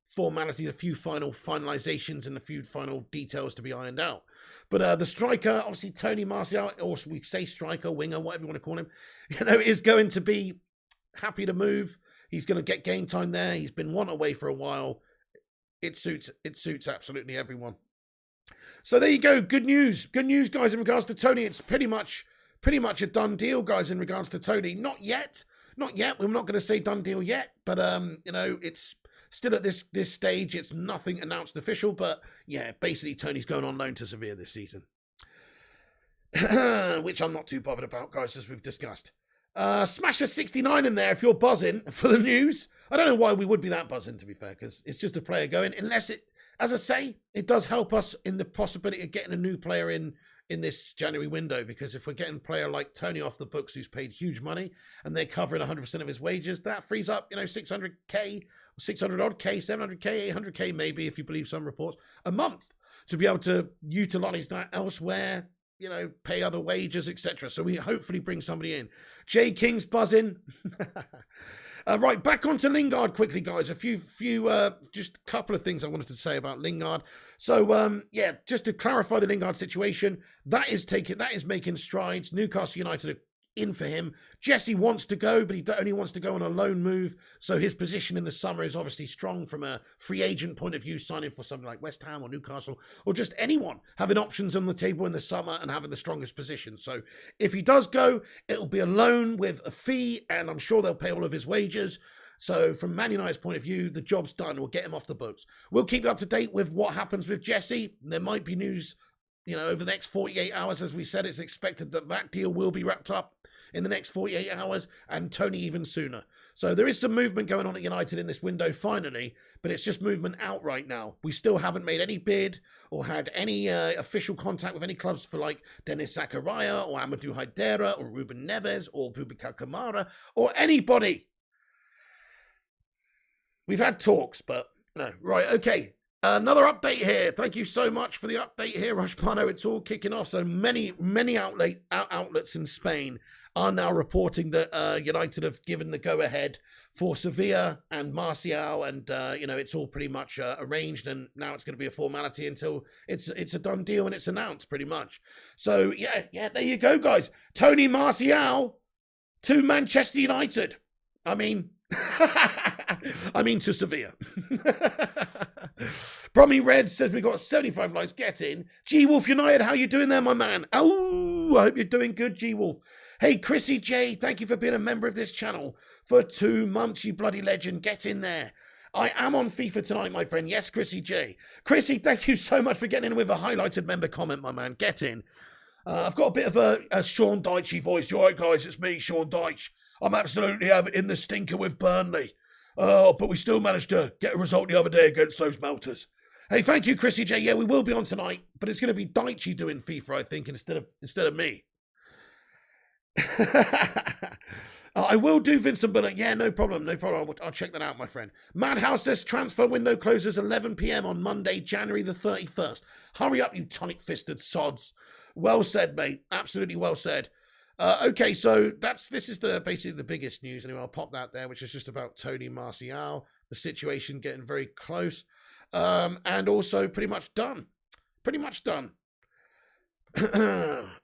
formalities, a few final finalizations and a few final details to be ironed out. But the striker, obviously Tony Martial, or we say striker, winger, whatever you want to call him, is going to be happy to move. He's going to get game time there. He's been one away for a while. It suits absolutely everyone. So there you go. Good news. Good news, guys, in regards to Tony. It's pretty much a done deal, guys, in regards to Tony. Not yet. We're not going to say done deal yet, but it's still at this stage. It's nothing announced official, but yeah, basically Tony's going on loan to Sevilla this season, which I'm not too bothered about, guys, as we've discussed. Smash a 69 in there if you're buzzing for the news. I don't know why we would be that buzzing, to be fair, because it's just a player going, unless it, as I say, it does help us in the possibility of getting a new player in this January window, because if we're getting a player like Tony off the books who's paid huge money and they're covering 100% of his wages, that frees up, 600k, 600 odd K, 700k, 800k maybe, if you believe some reports, a month to be able to utilize that elsewhere, pay other wages, etc. So we hopefully bring somebody in. Jay King's buzzing. Right, back onto Lingard quickly, guys. A few, just a couple of things I wanted to say about Lingard. So, just to clarify the Lingard situation, that is making strides. Newcastle United in for him. Jesse wants to go, but he only wants to go on a loan move. So his position in the summer is obviously strong from a free agent point of view, signing for something like West Ham or Newcastle, or just anyone having options on the table in the summer and having the strongest position. So if he does go, it'll be a loan with a fee, and I'm sure they'll pay all of his wages. So from Man United's point of view, the job's done. We'll get him off the books. We'll keep you up to date with what happens with Jesse. There might be news, over the next 48 hours. As we said, it's expected that deal will be wrapped up in the next 48 hours, and Tony even sooner. So there is some movement going on at United in this window finally, but it's just movement out right now. We still haven't made any bid or had any official contact with any clubs for like Dennis Zakaria or Amadou Haidara or Ruben Neves or Boubacar Kamara or anybody. We've had talks, but no. Right, okay. Another update here. Thank you so much for the update here, Rushpano. It's all kicking off. So many outlets in Spain are now reporting that United have given the go-ahead for Sevilla and Martial, and it's all pretty much arranged, and now it's going to be a formality until it's a done deal and it's announced pretty much. So yeah, there you go, guys. Tony Martial to Manchester United. I mean to Sevilla. Brommy Red says we got 75 likes. Get in. G-Wolf United, how you doing there, my man? Oh, I hope you're doing good, G-Wolf. Hey, Chrissy J, thank you for being a member of this channel for 2 months, you bloody legend. Get in there. I am on FIFA tonight, my friend. Yes, Chrissy J. Chrissy, thank you so much for getting in with a highlighted member comment, my man. Get in. I've got a bit of a Sean Dyche voice. You all right, guys? It's me, Sean Dyche. I'm absolutely in the stinker with Burnley. But we still managed to get a result the other day against those Melters. Hey, thank you, Chrissy J. Yeah, we will be on tonight, but it's going to be Dyche doing FIFA, I think, instead of me. I will do Vincent Bullock. Yeah, no problem. I'll check that out, my friend. Madhouse says transfer window closes 11 p.m. on Monday, January the 31st. Hurry up, you tonic-fisted sods. Well said, mate. Absolutely well said. Okay, so this is basically the biggest news. Anyway, I'll pop that there, which is just about Tony Martial, the situation getting very close, and also pretty much done.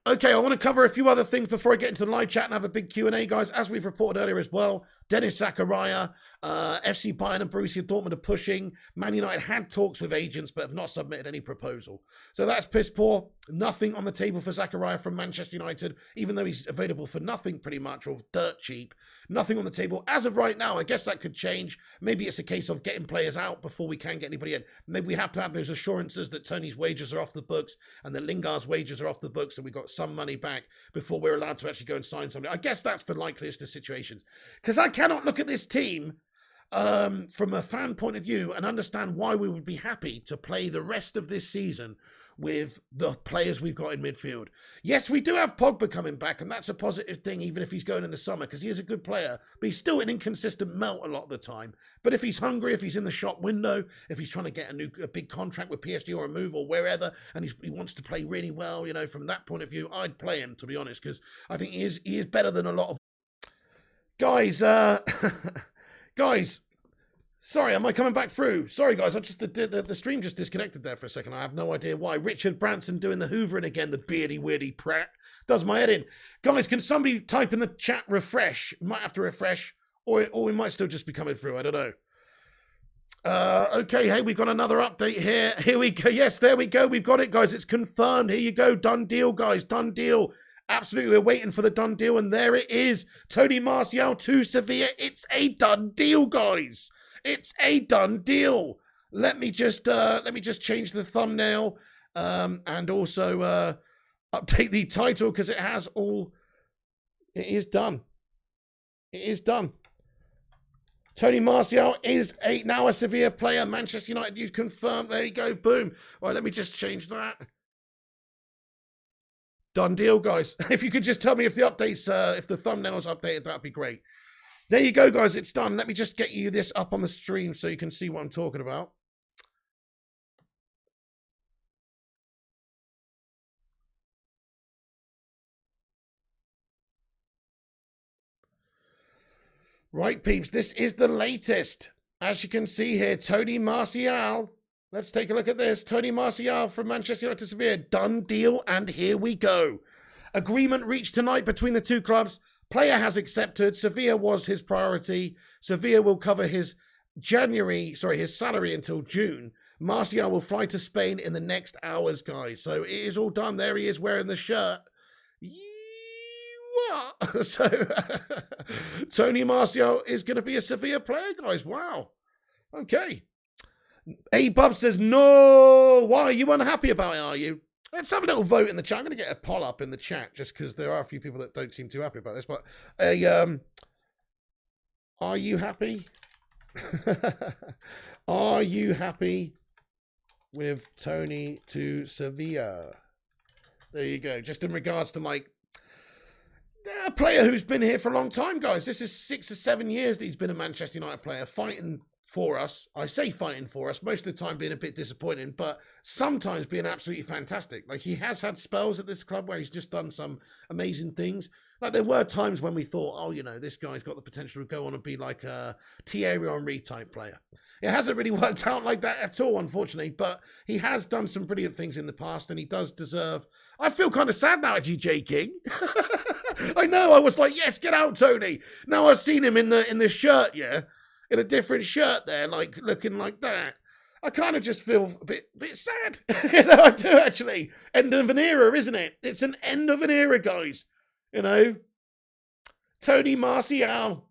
Okay, I want to cover a few other things before I get into the live chat and have a big Q&A, guys. As we've reported earlier as well, Dennis Zakaria, FC Bayern and Borussia Dortmund are pushing. Man United had talks with agents but have not submitted any proposal. So that's piss poor. Nothing on the table for Zakaria from Manchester United, even though he's available for nothing pretty much, or dirt cheap. Nothing on the table. As of right now, I guess that could change. Maybe it's a case of getting players out before we can get anybody in. Maybe we have to have those assurances that Tony's wages are off the books and that Lingard's wages are off the books and we got some money back before we're allowed to actually go and sign somebody. I guess that's the likeliest of situations. Because I cannot look at this team from a fan point of view and understand why we would be happy to play the rest of this season with the players we've got in midfield. Yes, we do have Pogba coming back, and that's a positive thing, even if he's going in the summer, because he is a good player, but he's still an inconsistent melt a lot of the time. But if he's hungry, if he's in the shop window, if he's trying to get a big contract with PSG or a move or wherever, and he wants to play really well, from that point of view, I'd play him, to be honest, because I think he is better than a lot of... Guys, sorry, am I coming back through? Sorry, guys, the stream just disconnected there for a second. I have no idea why. Richard Branson doing the hoovering again, the beardy, weirdy prat. Does my head in. Guys, can somebody type in the chat refresh? Might have to refresh, or we might still just be coming through. I don't know. Okay, hey, we've got another update here. Here we go. Yes, there we go. We've got it, guys. It's confirmed. Here you go. Done deal, guys. Done deal. Absolutely, we're waiting for the done deal, and there it is. Tony Martial to Sevilla. It's a done deal, guys. It's a done deal. Let me just change the thumbnail and also update the title because it is done. It is done. Tony Martial is now a Sevilla player. Manchester United, you confirmed. There you go. Boom. All right, let me just change that. Done deal, guys. If you could just tell me if the updates, if the thumbnail's updated, that'd be great. There you go, guys. It's done. Let me just get you this up on the stream so you can see what I'm talking about. Right, peeps. This is the latest. As you can see here, Tony Martial. Let's take a look at this. Tony Martial from Manchester United to Sevilla. Done deal, and here we go. Agreement reached tonight between the two clubs. Player has accepted. Sevilla was his priority. Sevilla will cover his salary until June. Martial will fly to Spain in the next hours, guys. So it is all done. There he is wearing the shirt. What? So Tony Martial is going to be a Sevilla player, guys. Wow. Okay. A-Bub says, no. Why? Are you unhappy about it, are you? Let's have a little vote in the chat. I'm going to get a poll up in the chat just because there are a few people that don't seem too happy about this. But are you happy? Are you happy with Tony to Sevilla? There you go. Just in regards to like a player who's been here for a long time, guys. This is 6 or 7 years that he's been a Manchester United player, fighting for us. I say fighting for us, most of the time being a bit disappointing, but sometimes being absolutely fantastic. Like, he has had spells at this club where he's just done some amazing things. Like, there were times when we thought, oh, you know, this guy's got the potential to go on and be like a Thierry Henry type player. It hasn't really worked out like that at all, unfortunately, but he has done some brilliant things in the past, and he does deserve... I feel kind of sad now, actually, J. King. I know, I was like, yes, get out, Tony. Now I've seen him in the shirt, yeah, in a different shirt there, like, looking like that. I kind of just feel a bit sad. You know, I do, actually. End of an era, isn't it? It's an end of an era, guys. You know? Tony Martial.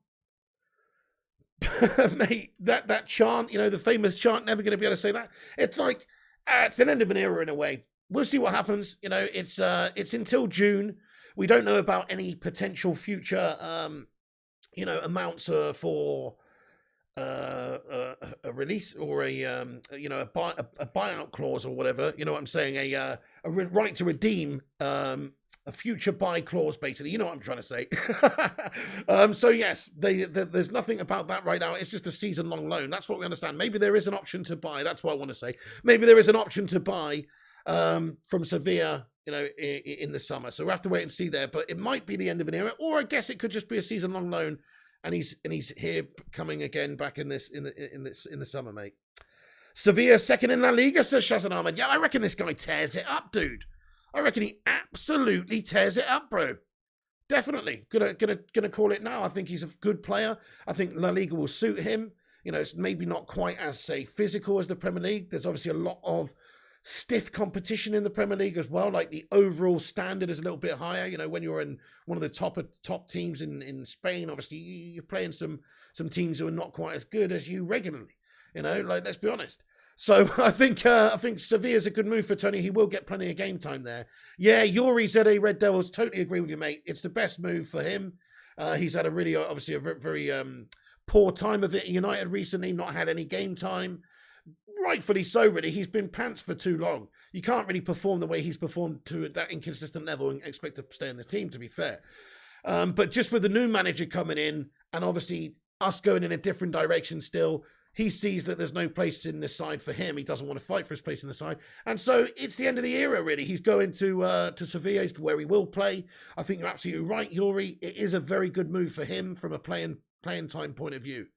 Mate, that chant, you know, the famous chant, never going to be able to say that. It's like, it's an end of an era in a way. We'll see what happens. You know, it's until June. We don't know about any potential future, you know, amounts for a release or a buyout clause or whatever. You know what I'm saying? A right to redeem, a future buy clause, basically. You know what I'm trying to say. So yes, there's nothing about that right now. It's just a season-long loan. That's what we understand. Maybe there is an option to buy. That's what I want to say. Maybe there is an option to buy from Sevilla, you know, in the summer. So we'll have to wait and see there. But it might be the end of an era, or I guess it could just be a season-long loan, and he's here coming again back in the summer, mate. Sevilla second in La Liga, says Shazan Ahmed. Yeah, I reckon this guy tears it up, dude. I reckon he absolutely tears it up, bro. Definitely. Gonna call it now. I think he's a good player. I think La Liga will suit him. You know, it's maybe not quite as, say, physical as the Premier League. There's obviously a lot of stiff competition in the Premier League as well. Like, the overall standard is a little bit higher. You know, when you're in one of the top teams in Spain, obviously you're playing some teams who are not quite as good as you regularly. You know, like, let's be honest. So I think Sevilla's a good move for Tony. He will get plenty of game time there. Yeah, Yuri ZA Red Devils, totally agree with you, mate. It's the best move for him. He's had a really, obviously, a very poor time of it at United recently, not had any game time. Rightfully so, really. He's been pants for too long. You can't really perform the way he's performed to that inconsistent level and expect to stay in the team, to be fair. But just with the new manager coming in, and obviously us going in a different direction still, he sees that there's no place in this side for him. He doesn't want to fight for his place in the side. And so it's the end of the era, really. He's going to Sevilla, where he will play. I think you're absolutely right, Yuri. It is a very good move for him from a playing time point of view.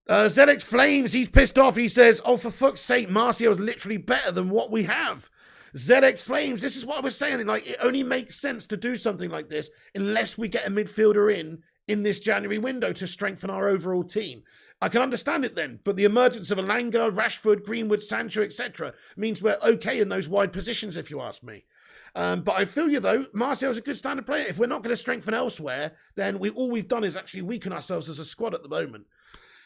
ZX Flames, he's pissed off. He says, oh, for fuck's sake, Martial is literally better than what we have. ZX Flames, this is what I was saying. Like, it only makes sense to do something like this unless we get a midfielder in this January window to strengthen our overall team. I can understand it then, but the emergence of Elanga, Rashford, Greenwood, Sancho, etc. means we're okay in those wide positions, if you ask me. But I feel you, though. Martial's a good standard player. If we're not going to strengthen elsewhere, then all we've done is actually weaken ourselves as a squad at the moment.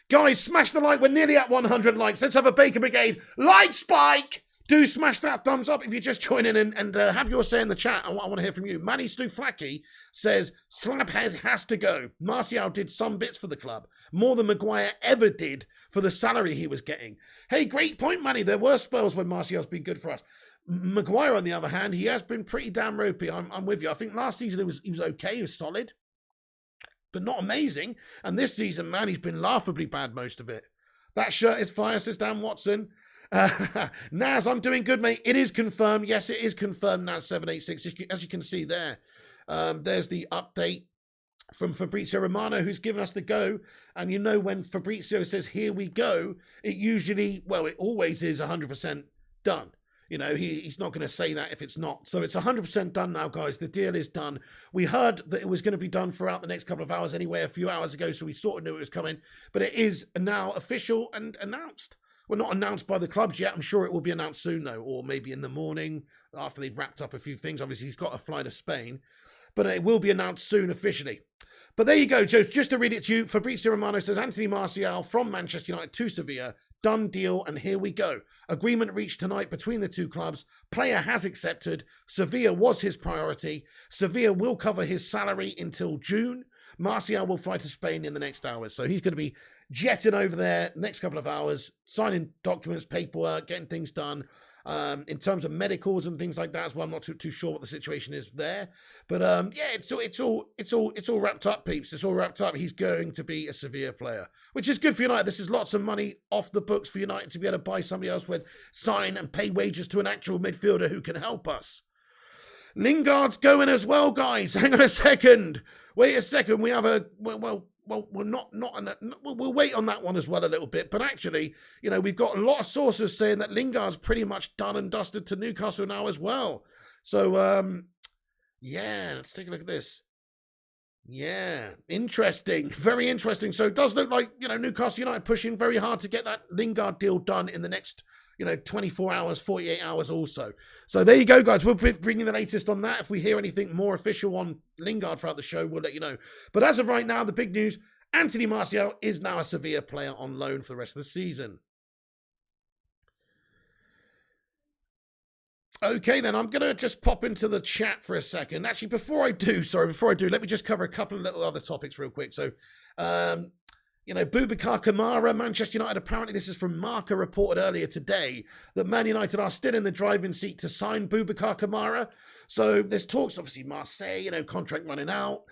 Guys, smash the like. We're nearly at 100 likes. Let's have a Baker Brigade like spike. Do smash that thumbs up if you're just joining in, and have your say in the chat. I want to hear from you. Manny Stuflaki says, Slabhead has to go. Martial did some bits for the club, more than Maguire ever did for the salary he was getting. Hey, great point, Manny. There were spells when Martial's been good for us. Maguire, on the other hand, he has been pretty damn ropey. I'm with you. I think last season he was okay. He was solid, but not amazing. And this season, man, he's been laughably bad most of it. That shirt is fire, says Dan Watson. Naz, I'm doing good, mate. It is confirmed. Yes, it is confirmed, Naz786. As you can see there, there's the update from Fabrizio Romano, who's given us the go. And you know, when Fabrizio says, here we go, it usually, well, it always is 100% done. You know, he's not going to say that if it's not. So it's 100% done now, guys. The deal is done. We heard that it was going to be done throughout the next couple of hours anyway, a few hours ago, so we sort of knew it was coming. But it is now official and announced. Well, not announced by the clubs yet. I'm sure it will be announced soon, though, or maybe in the morning after they've wrapped up a few things. Obviously, he's got to fly to Spain. But it will be announced soon officially. But there you go, Joe. Just to read it to you, Fabrizio Romano says, Anthony Martial from Manchester United to Sevilla. Done deal, and here we go. Agreement reached tonight between the two clubs. Player has accepted. Sevilla was his priority. Sevilla will cover his salary until June. Martial will fly to Spain in the next hours. So he's going to be jetting over there next couple of hours, signing documents, paperwork, getting things done. In terms of medicals and things like that as well, I'm not too sure what the situation is there, but yeah, it's all wrapped up, peeps. It's all wrapped up. He's going to be a Sevilla player, which is good for United. This is lots of money off the books for United to be able to buy somebody else with, sign and pay wages to an actual midfielder who can help us. Lingard's going as well, guys. Hang on a second. Wait a second. We have a we'll wait on that one as well a little bit. But actually, you know, we've got a lot of sources saying that Lingard's pretty much done and dusted to Newcastle now as well. So, yeah, let's take a look at this. Yeah, interesting. Very interesting. So it does look like, you know, Newcastle United pushing very hard to get that Lingard deal done in the next, 24 hours, 48 hours also. So there you go, guys. We'll be bringing the latest on that. If we hear anything more official on Lingard throughout the show, we'll let you know. But as of right now, the big news, Anthony Martial is now a Sevilla player on loan for the rest of the season. Okay, then I'm going to just pop into the chat for a second. Actually, before I do, let me just cover a couple of little other topics real quick. So, Boubacar Kamara, Manchester United, apparently this is from Marca, reported earlier today that Man United are still in the driving seat to sign Boubacar Kamara. So there's talks, obviously, Marseille, contract running out.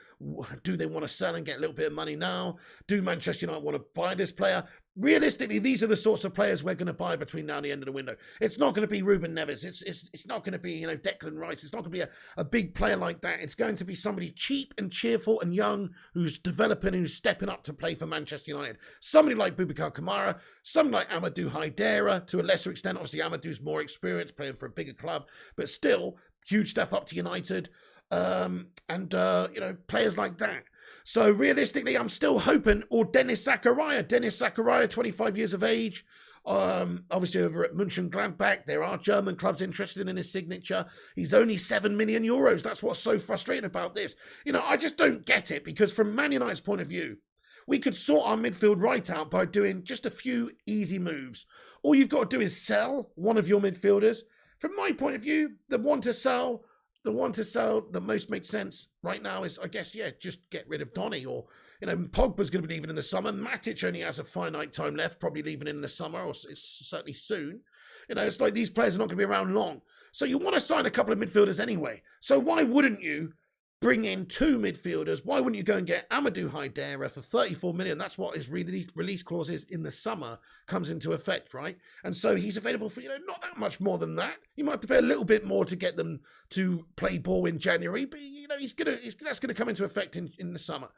Do they want to sell and get a little bit of money now? Do Manchester United want to buy this player? Realistically, these are the sorts of players we're going to buy between now and the end of the window. It's not going to be Ruben Neves. It's not going to be, Declan Rice. It's not going to be a big player like that. It's going to be somebody cheap and cheerful and young who's developing, who's stepping up to play for Manchester United. Somebody like Boubacar Kamara, somebody like Amadou Haidara, to a lesser extent. Obviously, Amadou's more experienced, playing for a bigger club, but still, huge step up to United. Players like that. So realistically, I'm still hoping, or Dennis Zakaria, 25 years of age, obviously over at Mönchengladbach. There are German clubs interested in his signature. He's only 7 million euros. That's what's so frustrating about this. I just don't get it, because from Man United's point of view, we could sort our midfield right out by doing just a few easy moves. All you've got to do is sell one of your midfielders. From my point of view, the one to sell that most makes sense right now is, I guess, just get rid of Donny, or, Pogba's going to be leaving in the summer. Matic only has a finite time left, probably leaving in the summer, or certainly soon. It's like these players are not going to be around long. So you want to sign a couple of midfielders anyway. So why wouldn't you bring in two midfielders? Why wouldn't you go and get Amadou Haidara for 34 million? That's what his release clause is in the summer, comes into effect, right? And so he's available for, not that much more than that. You might have to pay a little bit more to get them to play ball in January, but, that's going to come into effect in the summer.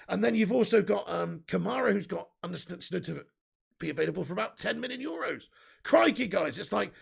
And then you've also got Kamara, who's got understood to be available for about 10 million euros. Crikey, guys, it's like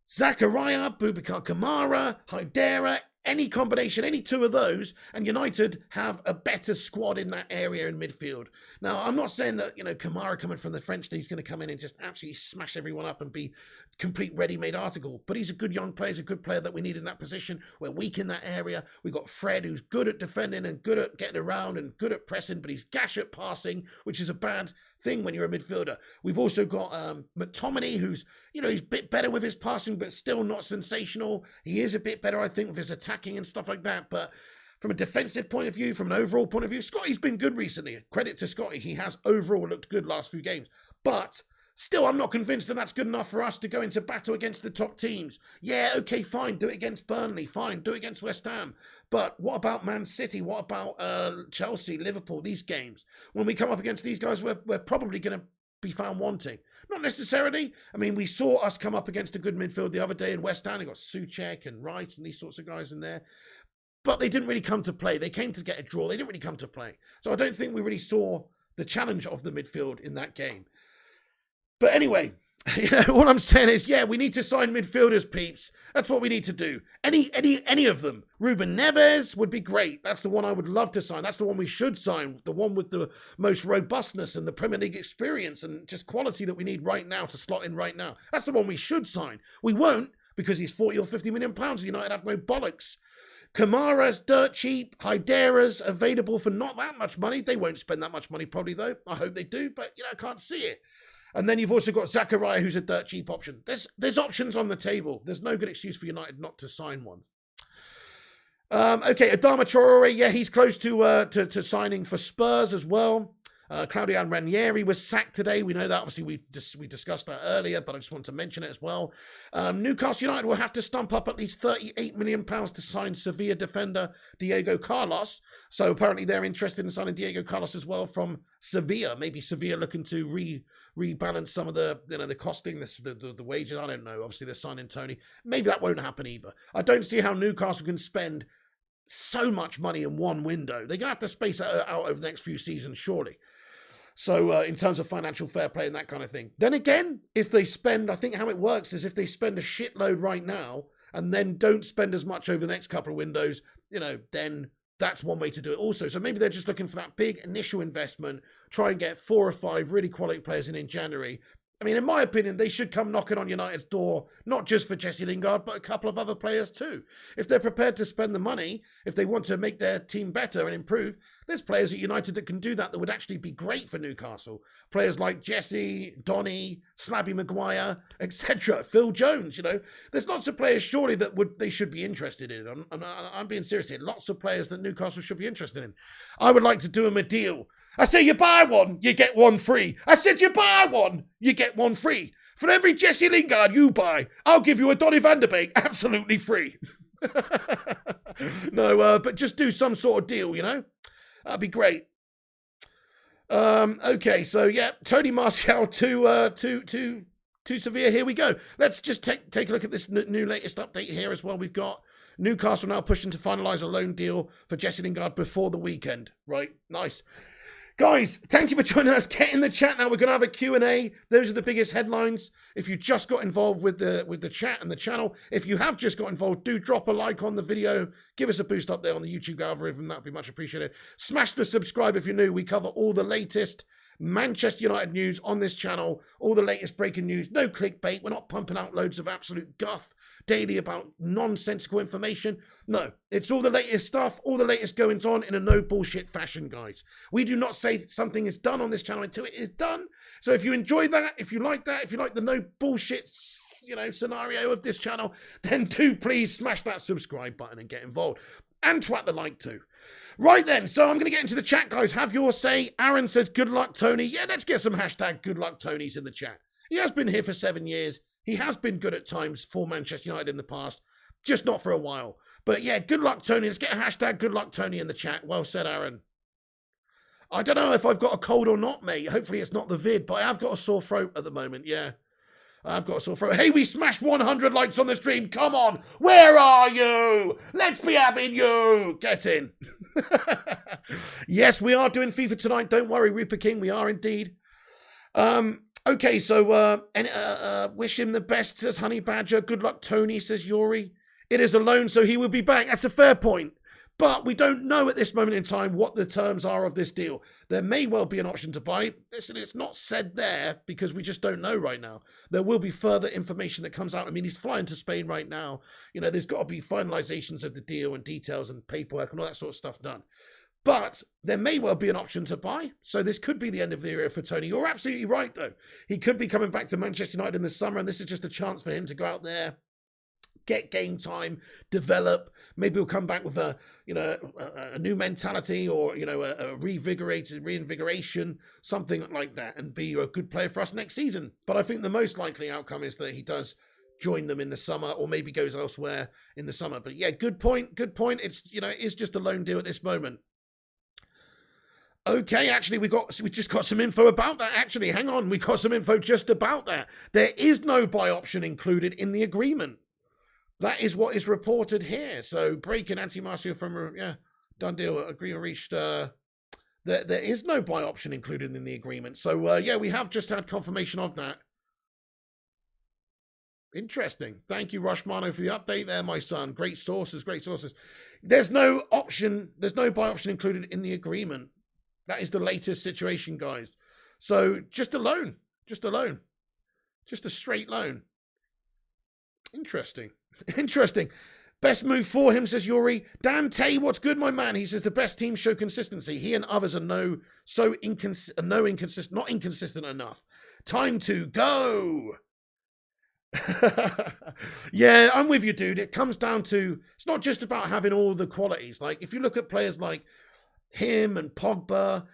Zakaria, Boubacar Kamara, Haidara, any combination, any two of those, and United have a better squad in that area in midfield. Now, I'm not saying that, Kamara coming from the French league is going to come in and just absolutely smash everyone up and be complete ready-made article. But he's a good young player. He's a good player that we need in that position. We're weak in that area. We've got Fred, who's good at defending and good at getting around and good at pressing, but he's gash at passing, which is a bad thing when you're a midfielder. We've also got McTominay, who's, he's a bit better with his passing, but still not sensational. He is a bit better, I think, with his attacking and stuff like that. But from a defensive point of view, from an overall point of view, Scotty's been good recently. Credit to Scotty. He has overall looked good last few games. But still, I'm not convinced that that's good enough for us to go into battle against the top teams. Yeah, okay, fine. Do it against Burnley. Fine. Do it against West Ham. But what about Man City? What about Chelsea, Liverpool, these games? When we come up against these guys, we're probably going to be found wanting. Not necessarily. I mean, we saw us come up against a good midfield the other day in West Ham. They got Souček and Wright and these sorts of guys in there. But they didn't really come to play. They came to get a draw. They didn't really come to play. So I don't think we really saw the challenge of the midfield in that game. But anyway, All I'm saying is, yeah, we need to sign midfielders, peeps. That's what we need to do. Any of them. Ruben Neves would be great. That's the one I would love to sign. That's the one we should sign. The one with the most robustness and the Premier League experience and just quality that we need right now to slot in right now. That's the one we should sign. We won't because he's 40 or 50 million pounds. United have no bollocks. Kamara's dirt cheap. Hydera's available for not that much money. They won't spend that much money probably though. I hope they do, but I can't see it. And then you've also got Zachariah, who's a dirt cheap option. There's options on the table. There's no good excuse for United not to sign one. Okay, Adama Traore, yeah, he's close to signing for Spurs as well. Claudio Ranieri was sacked today. We know that. Obviously, we discussed that earlier, but I just want to mention it as well. Newcastle United will have to stump up at least £38 million to sign Sevilla defender Diego Carlos. So apparently they're interested in signing Diego Carlos as well from Sevilla. Maybe Sevilla looking to rebalance some of the the costing, the wages. I don't know. Obviously, they're signing Tony. Maybe that won't happen either. I don't see how Newcastle can spend so much money in one window. They're going to have to space it out over the next few seasons, surely. So in terms of financial fair play and that kind of thing. Then again, if they spend, I think how it works is if they spend a shitload right now and then don't spend as much over the next couple of windows, then that's one way to do it also. So maybe they're just looking for that big initial investment, try and get 4 or 5 really quality players in January. I mean, in my opinion, they should come knocking on United's door, not just for Jesse Lingard, but a couple of other players too. If they're prepared to spend the money, if they want to make their team better and improve, there's players at United that can do that would actually be great for Newcastle. Players like Jesse, Donny, Slabby Maguire, etc. Phil Jones, There's lots of players surely that they should be interested in. I'm being serious here. Lots of players that Newcastle should be interested in. I would like to do them a deal. I say you buy one, you get one free. I said you buy one, you get one free. For every Jesse Lingard you buy, I'll give you a Donny van de Beek absolutely free. No, but just do some sort of deal, That'd be great. Okay, so yeah, Tony Martial to Sevilla. Here we go. Let's just take a look at this new latest update here as well. We've got Newcastle now pushing to finalise a loan deal for Jesse Lingard before the weekend. Right, nice. Guys, thank you for joining us. Get in the chat now. We're going to have a Q&A. Those are the biggest headlines. If you just got involved with the chat and the channel, if you have just got involved, do drop a like on the video. Give us a boost up there on the YouTube algorithm. That would be much appreciated. Smash the subscribe if you're new. We cover all the latest Manchester United news on this channel. All the latest breaking news. No clickbait. We're not pumping out loads of absolute guff daily about nonsensical information. No, it's all the latest stuff, all the latest goings on in a no bullshit fashion, guys. We do not say something is done on this channel until it is done. So if you enjoy that, if you like the no bullshit, scenario of this channel, then do please smash that subscribe button and get involved. And twat the like too. Right then, so I'm going to get into the chat, guys. Have your say. Aaron says, good luck, Tony. Yeah, let's get some hashtag good luck, Tonys in the chat. He has been here for 7 years. He has been good at times for Manchester United in the past, just not for a while. But yeah, good luck, Tony. Let's get a hashtag good luck, Tony in the chat. Well said, Aaron. I don't know if I've got a cold or not, mate. Hopefully it's not the vid, but I have got a sore throat at the moment, yeah. I've got a sore throat. Hey, we smashed 100 likes on the stream. Come on. Where are you? Let's be having you. Get in. Yes, we are doing FIFA tonight. Don't worry, Reaper King. We are indeed. Okay, so wish him the best, says Honey Badger. Good luck, Tony, says Yuri. It is a loan, so he will be back. That's a fair point. But we don't know at this moment in time what the terms are of this deal. There may well be an option to buy. Listen, it's not said there because we just don't know right now. There will be further information that comes out. I mean, he's flying to Spain right now. There's got to be finalizations of the deal and details and paperwork and all that sort of stuff done. But there may well be an option to buy. So this could be the end of the era for Tony. You're absolutely right, though. He could be coming back to Manchester United in the summer, and this is just a chance for him to go out there, get game time, develop. Maybe he'll come back with a new mentality or, a reinvigoration, something like that, and be a good player for us next season. But I think the most likely outcome is that he does join them in the summer or maybe goes elsewhere in the summer. But yeah, good point. Good point. It's, it is just a loan deal at this moment. Okay, actually, we just got some info about that. Actually, hang on, we got some info just about that. There is no buy option included in the agreement. That is what is reported here. So, breaking anti-Martial from, done deal, agreement reached. There is no buy option included in the agreement. So, yeah, we have just had confirmation of that. Interesting. Thank you, Rushmano, for the update there, my son. Great sources, great sources. There's no option, there's no buy option included in the agreement. That is the latest situation, guys. So just a loan, just a loan, just a straight loan. Interesting. Interesting. Best move for him, says Yuri. Dan Tay, what's good, my man? He says the best teams show consistency. He and others are not inconsistent enough. Time to go. Yeah, I'm with you, dude. It comes down to, it's not just about having all the qualities. Like, if you look at players like him and Pogba,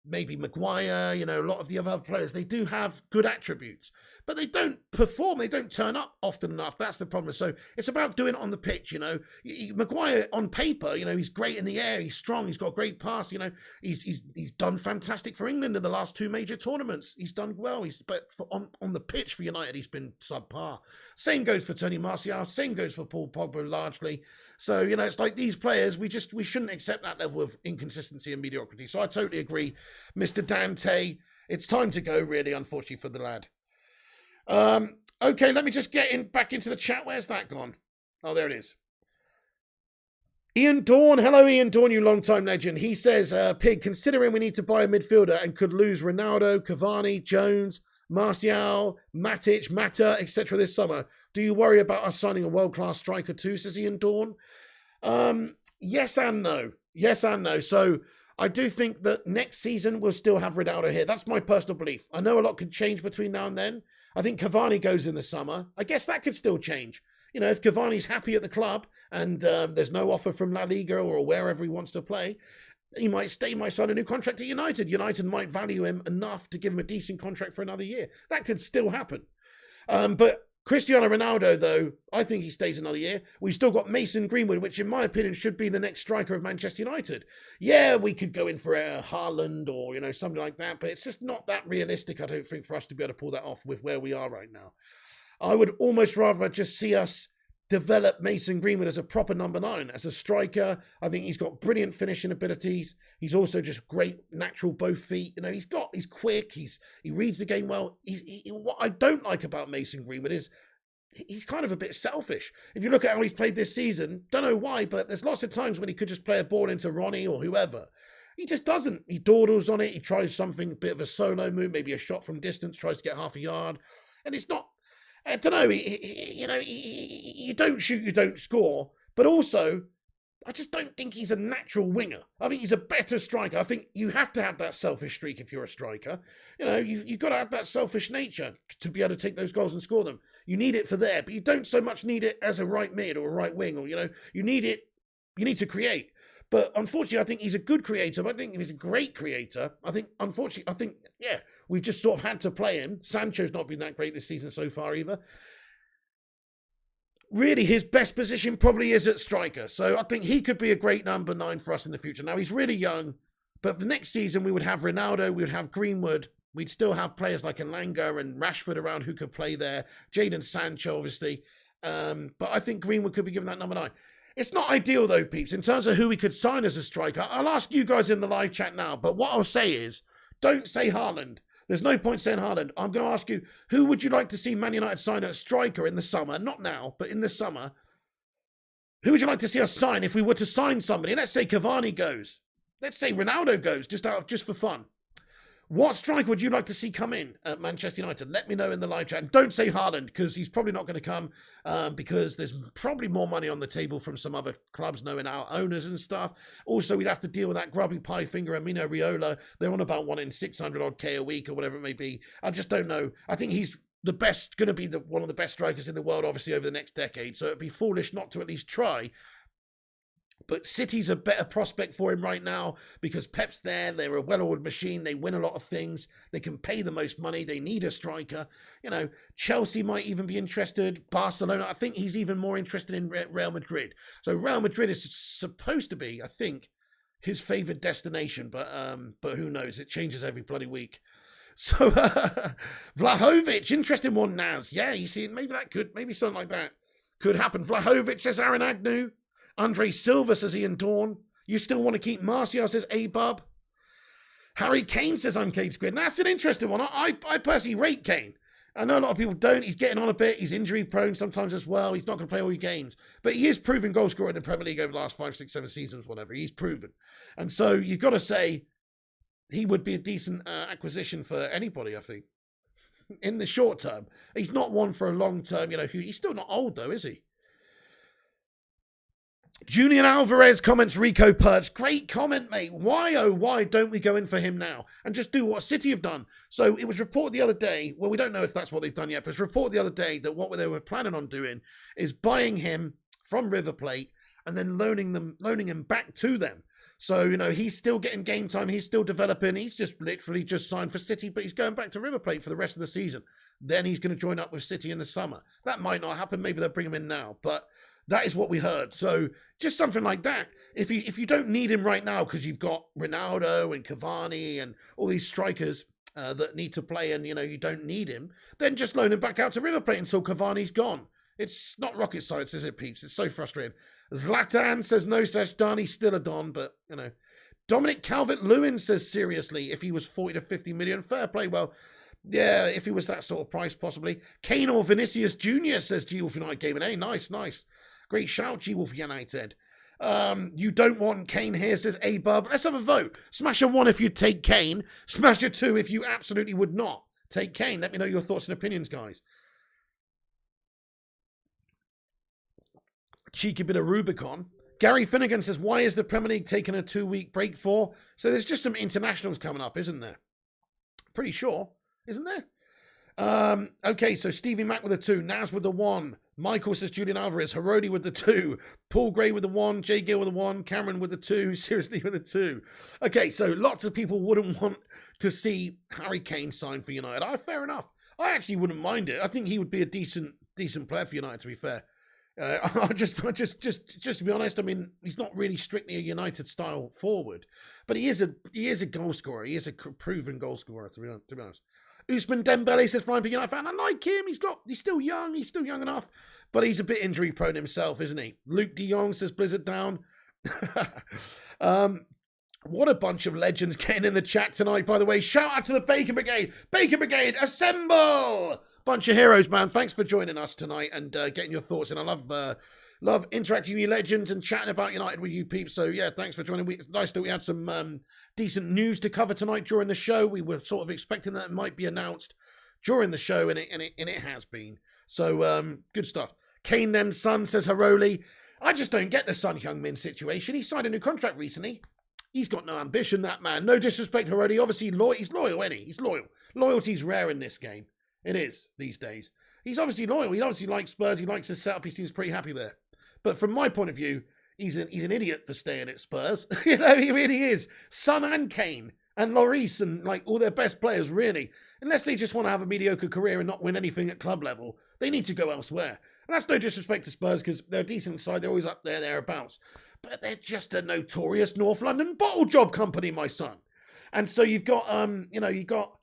maybe Maguire, a lot of the other players, they do have good attributes, but they don't perform. They don't turn up often enough. That's the problem. So it's about doing it on the pitch. Maguire on paper, he's great in the air. He's strong. He's got a great pass. He's done fantastic for England in the last 2 major tournaments. He's done well. On the pitch for United, he's been subpar. Same goes for Tony Martial. Same goes for Paul Pogba largely. So, it's like these players, we shouldn't accept that level of inconsistency and mediocrity. So I totally agree. Mr. Dante, it's time to go, really, unfortunately, for the lad. Okay, let me just get back into the chat. Where's that gone? Oh, there it is. Ian Dawn. Hello, Ian Dawn, you long-time legend. He says, Pig, considering we need to buy a midfielder and could lose Ronaldo, Cavani, Jones, Martial, Matic, Mata, etc. this summer, do you worry about us signing a world-class striker too, says Ian Dawn? Yes and no. Yes and no. So I do think that next season we'll still have Ronaldo here. That's my personal belief. I know a lot could change between now and then. I think Cavani goes in the summer. I guess that could still change. If Cavani's happy at the club and there's no offer from La Liga or wherever he wants to play, he might stay, he might sign a new contract at United. United might value him enough to give him a decent contract for another year. That could still happen. But Cristiano Ronaldo, though, I think he stays another year. We've still got Mason Greenwood, which in my opinion should be the next striker of Manchester United. Yeah, we could go in for a Haaland or, something like that, but it's just not that realistic, I don't think, for us to be able to pull that off with where we are right now. I would almost rather just see us develop Mason Greenwood as a proper number 9, as a striker. I think he's got brilliant finishing abilities. He's also just great natural both feet. He's quick. He reads the game well. What I don't like about Mason Greenwood is he's kind of a bit selfish. If you look at how he's played this season, don't know why, but there's lots of times when he could just play a ball into Ronnie or whoever. He just doesn't. He dawdles on it. He tries something, a bit of a solo move, maybe a shot from distance, tries to get half a yard. And it's not, I don't know, you don't shoot, you don't score. But also, I just don't think he's a natural winger. I think he's a better striker. I think you have to have that selfish streak if you're a striker. You've got to have that selfish nature to be able to take those goals and score them. You need it for there, but you don't so much need it as a right mid or a right wing, or, you need to create. But unfortunately, I think he's a good creator. But I think if he's a great creator, we've just sort of had to play him. Sancho's not been that great this season so far either. Really, his best position probably is at striker. So I think he could be a great number 9 for us in the future. Now, he's really young, but for next season, we would have Ronaldo, we would have Greenwood. We'd still have players like Elanga and Rashford around who could play there. Jadon Sancho, obviously. But I think Greenwood could be given that number 9. It's not ideal, though, peeps, in terms of who we could sign as a striker. I'll ask you guys in the live chat now, but what I'll say is, don't say Haaland. There's no point saying Haaland. I'm going to ask you, who would you like to see Man United sign as striker in the summer? Not now, but in the summer. Who would you like to see us sign if we were to sign somebody? Let's say Cavani goes. Let's say Ronaldo goes, just for fun. What striker would you like to see come in at Manchester United? Let me know in the live chat. And don't say Haaland, because he's probably not going to come because there's probably more money on the table from some other clubs knowing our owners and stuff. Also, we'd have to deal with that grubby pie finger, Amino Riola. They're on about wanting 600 odd K a week or whatever it may be. I just don't know. I think he's the best, going to be one of the best strikers in the world, obviously, over the next decade. So it'd be foolish not to at least try. But City's a better prospect for him right now because Pep's there. They're a well-oiled machine. They win a lot of things. They can pay the most money. They need a striker. Chelsea might even be interested. Barcelona. I think he's even more interested in Real Madrid. So Real Madrid is supposed to be, I think, his favoured destination. But who knows? It changes every bloody week. So Vlahovic, interesting one, Naz. Yeah, you see, maybe something like that could happen. Vlahovic, says Aaron Agnew. Andre Silva, says Ian Dawn. You still want to keep Martial, says A-Bub. Harry Kane, says I'm Kane Squid. That's an interesting one. I personally rate Kane. I know a lot of people don't. He's getting on a bit. He's injury prone sometimes as well. He's not going to play all your games. But he is proven goal scorer in the Premier League over the last 5, 6, 7 seasons, whatever. He's proven. And so you've got to say he would be a decent acquisition for anybody, I think, in the short term. He's not one for a long term. He's still not old, though, is he? Julian Alvarez comments Rico Perch. Great comment, mate. Why, oh, why don't we go in for him now and just do what City have done? So it was reported the other day, well, we don't know if that's what they've done yet, but it was reported the other day that what they were planning on doing is buying him from River Plate and then loaning him back to them. So, he's still getting game time. He's still developing. He's just literally just signed for City, but he's going back to River Plate for the rest of the season. Then he's going to join up with City in the summer. That might not happen. Maybe they'll bring him in now, but that is what we heard. So just something like that. If you don't need him right now because you've got Ronaldo and Cavani and all these strikers that need to play and, you don't need him, then just loan him back out to River Plate until Cavani's gone. It's not rocket science, is it, peeps? It's so frustrating. Zlatan says no, says Dani, still a Don, but, Dominic Calvert-Lewin says seriously, if he was 40 to 50 million, fair play. Well, yeah, if he was that sort of price, possibly. Kane or Vinicius Jr. says G-Wolf United Gaming. Hey, nice. Great shout, G-Wolf United. You don't want Kane here, says A-Bub. Let's have a vote. Smash a 1 if you'd take Kane. Smash a 2 if you absolutely would not take Kane. Let me know your thoughts and opinions, guys. Cheeky bit of Rubicon. Gary Finnegan says, why is the Premier League taking a 2-week break for? So there's just some internationals coming up, isn't there? Pretty sure, isn't there? Okay, so Stevie Mack with a 2, Naz with the 1, Michael says Julian Alvarez, Herodi with the 2, Paul Gray with the 1, Jay Gill with the 1, Cameron with the 2, seriously with the 2. Okay, so lots of people wouldn't want to see Harry Kane sign for United. Fair enough. I actually wouldn't mind it. I think he would be a decent player for United, to be fair. Just to be honest, I mean, he's not really strictly a United style forward, but he is a goal scorer. He is a proven goal scorer, to be honest. Usman Dembele says, Flying Pig United fan, I like him. He's still young enough, but he's a bit injury prone himself, isn't he? Luke de Jong says, Blizzard down. What a bunch of legends getting in the chat tonight, by the way. Shout out to the Bacon Brigade. Bacon Brigade, assemble! Bunch of heroes, man. Thanks for joining us tonight and getting your thoughts. And I love interacting with you legends and chatting about United with you peeps. So, yeah, thanks for joining. It's nice that we had some decent news to cover tonight during the show. We were sort of expecting that it might be announced during the show, and it has been. So, good stuff. Kane then Son says, Haroli, I just don't get the Son Heung-min situation. He signed a new contract recently. He's got no ambition, that man. No disrespect, Haroli. Obviously, he's loyal, isn't he? He's loyal. Loyalty's rare in this game. It is, these days. He's obviously loyal. He obviously likes Spurs. He likes his setup. He seems pretty happy there. But from my point of view, he's an idiot for staying at Spurs. He really is. Son and Kane and Lloris and all their best players, really. Unless they just want to have a mediocre career and not win anything at club level, they need to go elsewhere. And that's no disrespect to Spurs because they're a decent side. They're always up there, thereabouts. But they're just a notorious North London bottle job company, my son. And so you've got, you've got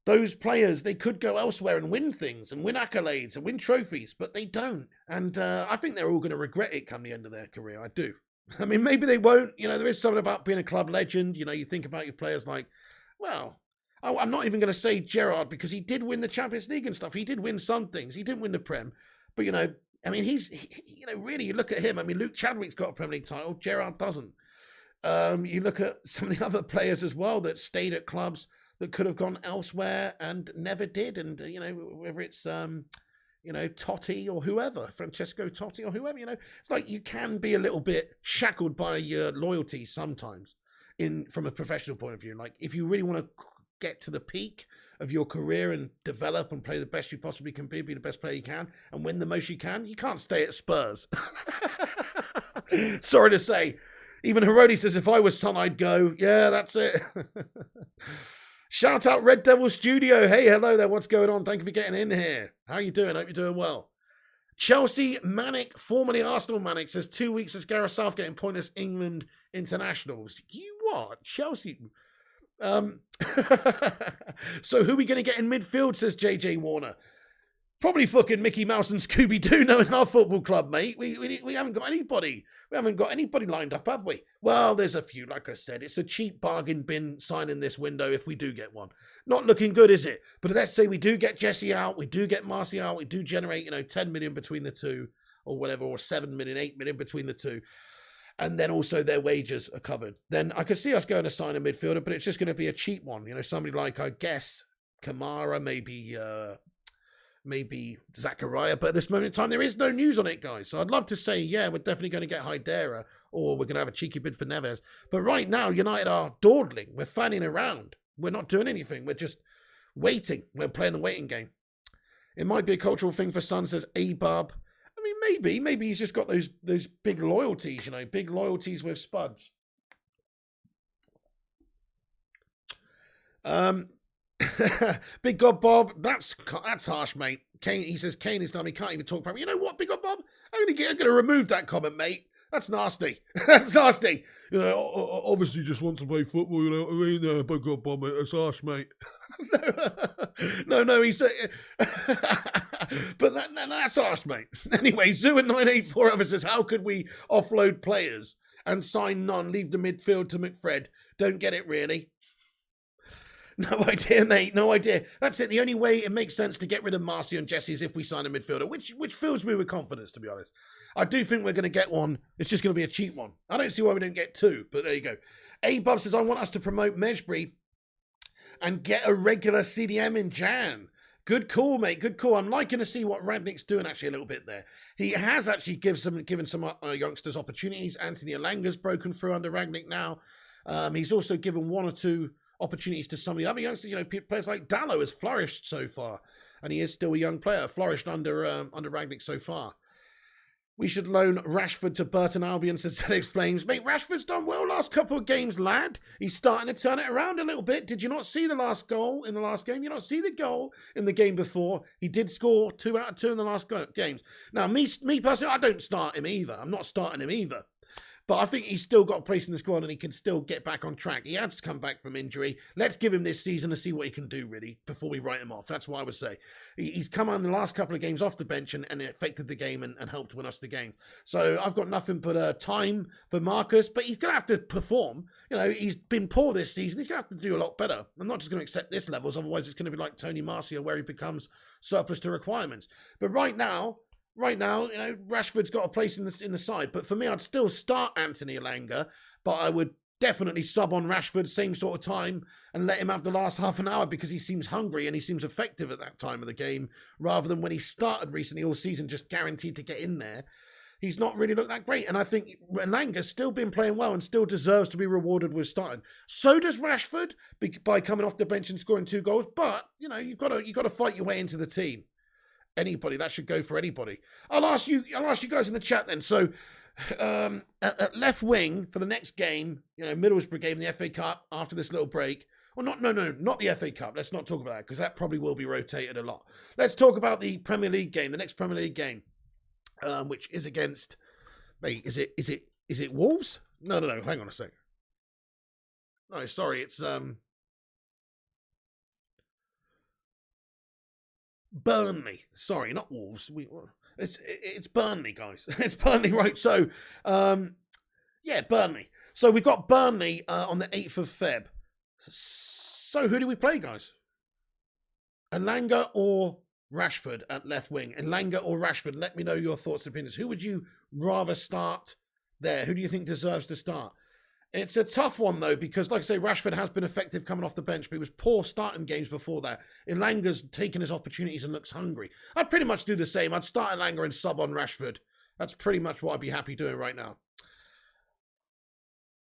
those players, they could go elsewhere and win things and win accolades and win trophies, but they don't. And I think they're all going to regret it come the end of their career. I do. I mean, maybe they won't. There is something about being a club legend. You think about your players like, well, I'm not even going to say Gerrard because he did win the Champions League and stuff. He did win some things. He didn't win the Prem. But, I mean, really, you look at him. I mean, Luke Chadwick's got a Premier League title. Gerrard doesn't. You look at some of the other players as well that stayed at clubs that could have gone elsewhere and never did. And, whether it's, Totti or whoever, Francesco Totti or whoever, it's like you can be a little bit shackled by your loyalty sometimes from a professional point of view. Like if you really want to get to the peak of your career and develop and play the best you possibly can be the best player you can and win the most you can't stay at Spurs. Sorry to say. Even Herodi says, if I was Son, I'd go. Yeah, that's it. Shout out Red Devil Studio. Hey, hello there. What's going on? Thank you for getting in here. How you doing? Hope you're doing well. Chelsea Manic, formerly Arsenal Manic, says 2 weeks as Gareth Southgate and pointless England internationals. You what? Chelsea? So who are we going to get in midfield, says JJ Warner. Probably fucking Mickey Mouse and Scooby-Doo knowing our football club, mate. We haven't got anybody. We haven't got anybody lined up, have we? Well, there's a few, like I said. It's a cheap bargain bin signing this window if we do get one. Not looking good, is it? But let's say we do get Jesse out, we do get Marcy out, we do generate, 10 million between the two or whatever, or 7 million, 8 million between the two. And then also their wages are covered. Then I could see us going to sign a midfielder, but it's just going to be a cheap one. Somebody like, I guess, Kamara, maybe Zachariah. But at this moment in time, there is no news on it, guys. So I'd love to say, yeah, we're definitely going to get Hydera, or we're going to have a cheeky bid for Neves. But right now, United are dawdling. We're fanning around. We're not doing anything. We're just waiting. We're playing the waiting game. It might be a cultural thing for Son, says Abub. I mean, maybe he's just got those big loyalties, big loyalties with Spuds. Big God Bob, that's harsh, mate. Kane, he says Kane is done. He can't even talk properly. You know what, Big God Bob? I'm gonna remove that comment, mate. That's nasty. That's nasty. Obviously just wants to play football. Big God Bob, mate. That's harsh, mate. No, he's. But that's harsh, mate. Anyway, Zoo at 984 of us says, how could we offload players and sign none? Leave the midfield to McFred. Don't get it, really. No idea, mate. No idea. That's it. The only way it makes sense to get rid of Marcy and Jesse is if we sign a midfielder, which fills me with confidence, to be honest. I do think we're going to get one. It's just going to be a cheap one. I don't see why we don't get two, but there you go. A-Bub says, I want us to promote Mejbri and get a regular CDM in Jan. Good call, mate. Good call. I'm liking to see what Rangnick's doing actually a little bit there. He has actually given some youngsters opportunities. Anthony Elanga's broken through under Rangnick now. He's also given one or two opportunities to some of the other youngsters. Players like Dallo has flourished so far, and he is still a young player. Flourished under Rangnick so far. We should loan Rashford to Burton Albion, says ZX Flames. Mate, Rashford's done well last couple of games, lad. He's starting to turn it around a little bit. Did you not see the last goal in the last game? You not see the goal in the game before? He did score 2 out of 2 in the last games. Now, me personally, I don't start him either. I'm not starting him either. But I think he's still got a place in the squad and he can still get back on track. He has to come back from injury. Let's give him this season to see what he can do, really, before we write him off. That's what I would say. He's come on the last couple of games off the bench and it affected the game and helped win us the game. So I've got nothing but time for Marcus, but he's going to have to perform. He's been poor this season. He's going to have to do a lot better. I'm not just going to accept this levels. Otherwise, it's going to be like Tony Marcia, where he becomes surplus to requirements. But right now, Rashford's got a place in the side. But for me, I'd still start Anthony Elanga, but I would definitely sub on Rashford, same sort of time, and let him have the last half an hour because he seems hungry and he seems effective at that time of the game, rather than when he started recently all season, just guaranteed to get in there. He's not really looked that great. And I think Elanga's still been playing well and still deserves to be rewarded with starting. So does Rashford by coming off the bench and scoring 2 goals. But, you've got to fight your way into the team. Anybody, that should go for anybody. I'll ask you guys in the chat then. So at left wing for the next game, Middlesbrough game in the FA Cup after this little break. Well, not the FA Cup. Let's not talk about that because that probably will be rotated a lot. Let's talk about the Premier League game, the next Premier League game, which is against. Wait, is it Wolves? No. Hang on a sec. No, sorry, it's Burnley. Sorry, not Wolves. It's Burnley, guys. It's Burnley, right? So, Burnley. So we've got Burnley on the 8th of Feb. So who do we play, guys? Elanga or Rashford at left wing? Elanga or Rashford? Let me know your thoughts and opinions. Who would you rather start there? Who do you think deserves to start? It's a tough one, though, because, like I say, Rashford has been effective coming off the bench, but he was poor starting games before that. Elanga's taken his opportunities and looks hungry. I'd pretty much do the same. I'd start Elanga and sub on Rashford. That's pretty much what I'd be happy doing right now.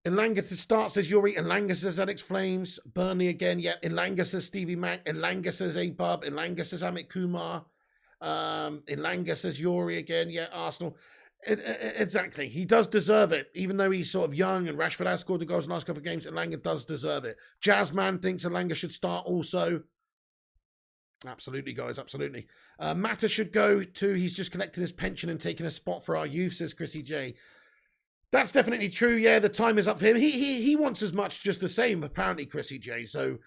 Elanga to start, says Yuri. Elanga says Alex Flames. Burnley again. Yeah, Elanga says Stevie Mac. Elanga says A-Bub. Elanga says Amit Kumar. Elanga says Yuri again. Yeah, Arsenal. Exactly. He does deserve it. Even though he's sort of young and Rashford has scored the goals in the last couple of games, Elanga does deserve it. Jazzman thinks Elanga should start also. Absolutely, guys. Absolutely. Mata should go too. He's just collecting his pension and taking a spot for our youth, says Chrissy J. That's definitely true. Yeah, the time is up for him. He wants as much, just the same, apparently, Chrissy J. So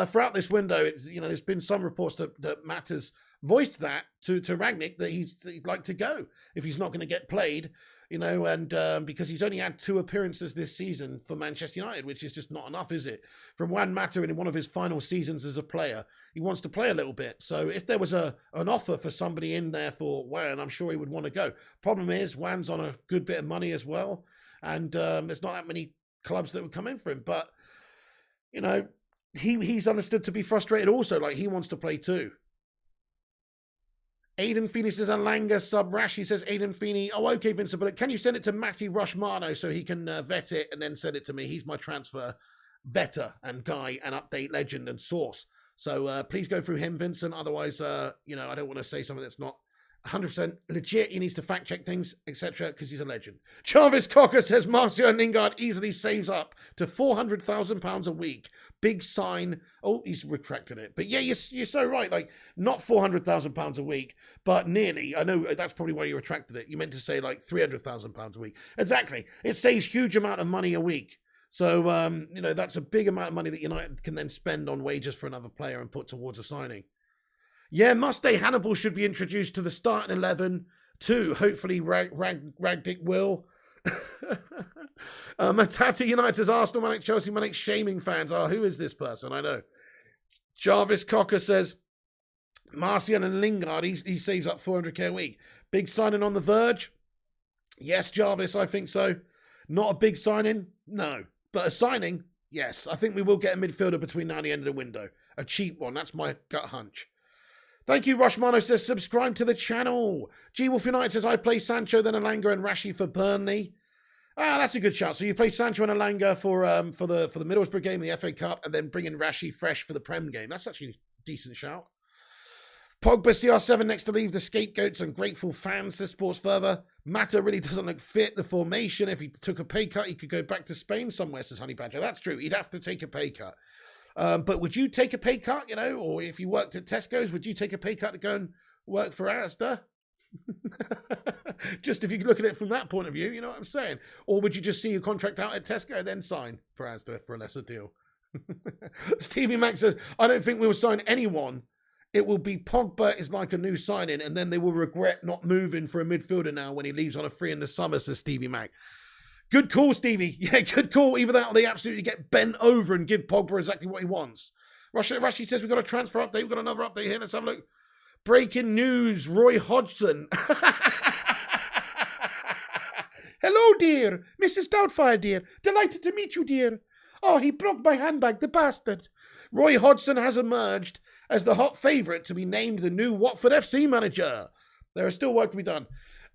throughout this window, it's, there's been some reports that Mata's voiced that to Rangnick that he'd like to go if he's not going to get played, you know, and because he's only had 2 appearances this season for Manchester United, which is just not enough, is it? From Juan Mata in one of his final seasons as a player, he wants to play a little bit. So if there was an offer for somebody in there for Juan, I'm sure he would want to go. Problem is, Juan's on a good bit of money as well, and there's not that many clubs that would come in for him. But, you know, he's understood to be frustrated also, like he wants to play too. Aidan Feeney says, Alanga sub Rash. He says, Aidan Feeney, oh, okay, Vincent, but can you send it to Matty Rushmano so he can vet it and then send it to me? He's my transfer vetter and guy and update legend and source. So please go through him, Vincent. Otherwise, you know, I don't want to say something that's not 100% legit. He needs to fact check things, etc., because he's a legend. Jarvis Cocker says, Martial Lingard easily saves up to £400,000 a week. Big sign. Oh, he's retracted it. But yeah, you're so right. Like, not £400,000 a week, but nearly. I know that's probably why you retracted it. You meant to say like £300,000 a week. Exactly. It saves huge amount of money a week. So, you know, that's a big amount of money that United can then spend on wages for another player and put towards a signing. Yeah, Mustay Hannibal should be introduced to the starting 11 too. Hopefully, Rangnick will. Matata United says, Arsenal, Manic, Chelsea, Manic, shaming fans. Oh, who is this person? I know. Jarvis Cocker says, Martial and Lingard, he saves up 400k a week. Big signing on the verge? Yes, Jarvis, I think so. Not a big signing? No. But a signing? Yes. I think we will get a midfielder between now and the end of the window. A cheap one. That's my gut hunch. Thank you, Rushmano says, subscribe to the channel. G Wolf United says, I play Sancho, then Alanga and Rashi for Burnley. Ah, that's a good shout. So you play Sancho and Alanga for the Middlesbrough game, the FA Cup, and then bring in Rashi fresh for the Prem game. That's actually a decent shout. Pogba CR7 next to leave the scapegoats and grateful fans, says Sports Further. Mata really doesn't look fit, the formation. If he took a pay cut, he could go back to Spain somewhere, says Honey Badger. That's true. He'd have to take a pay cut. But would you take a pay cut, you know, or if you worked at Tesco's, would you take a pay cut to go and work for Asda? Just if you look at it from that point of view, you know what I'm saying? Or would you just see your contract out at Tesco and then sign for Asda for a lesser deal? Stevie Mac says, I don't think we'll sign anyone. It will be Pogba is like a new signing, and then they will regret not moving for a midfielder now when he leaves on a free in the summer, says Stevie Mac. Good call, Stevie. Yeah, good call. Either that or they absolutely get bent over and give Pogba exactly what he wants. Rashi says, we've got a transfer update. We've got another update here. Let's have a look. Breaking news. Roy Hodgson. Hello, dear. Mrs. Doubtfire, dear. Delighted to meet you, dear. Oh, he broke my handbag, the bastard. Roy Hodgson has emerged as the hot favourite to be named the new Watford FC manager. There is still work to be done.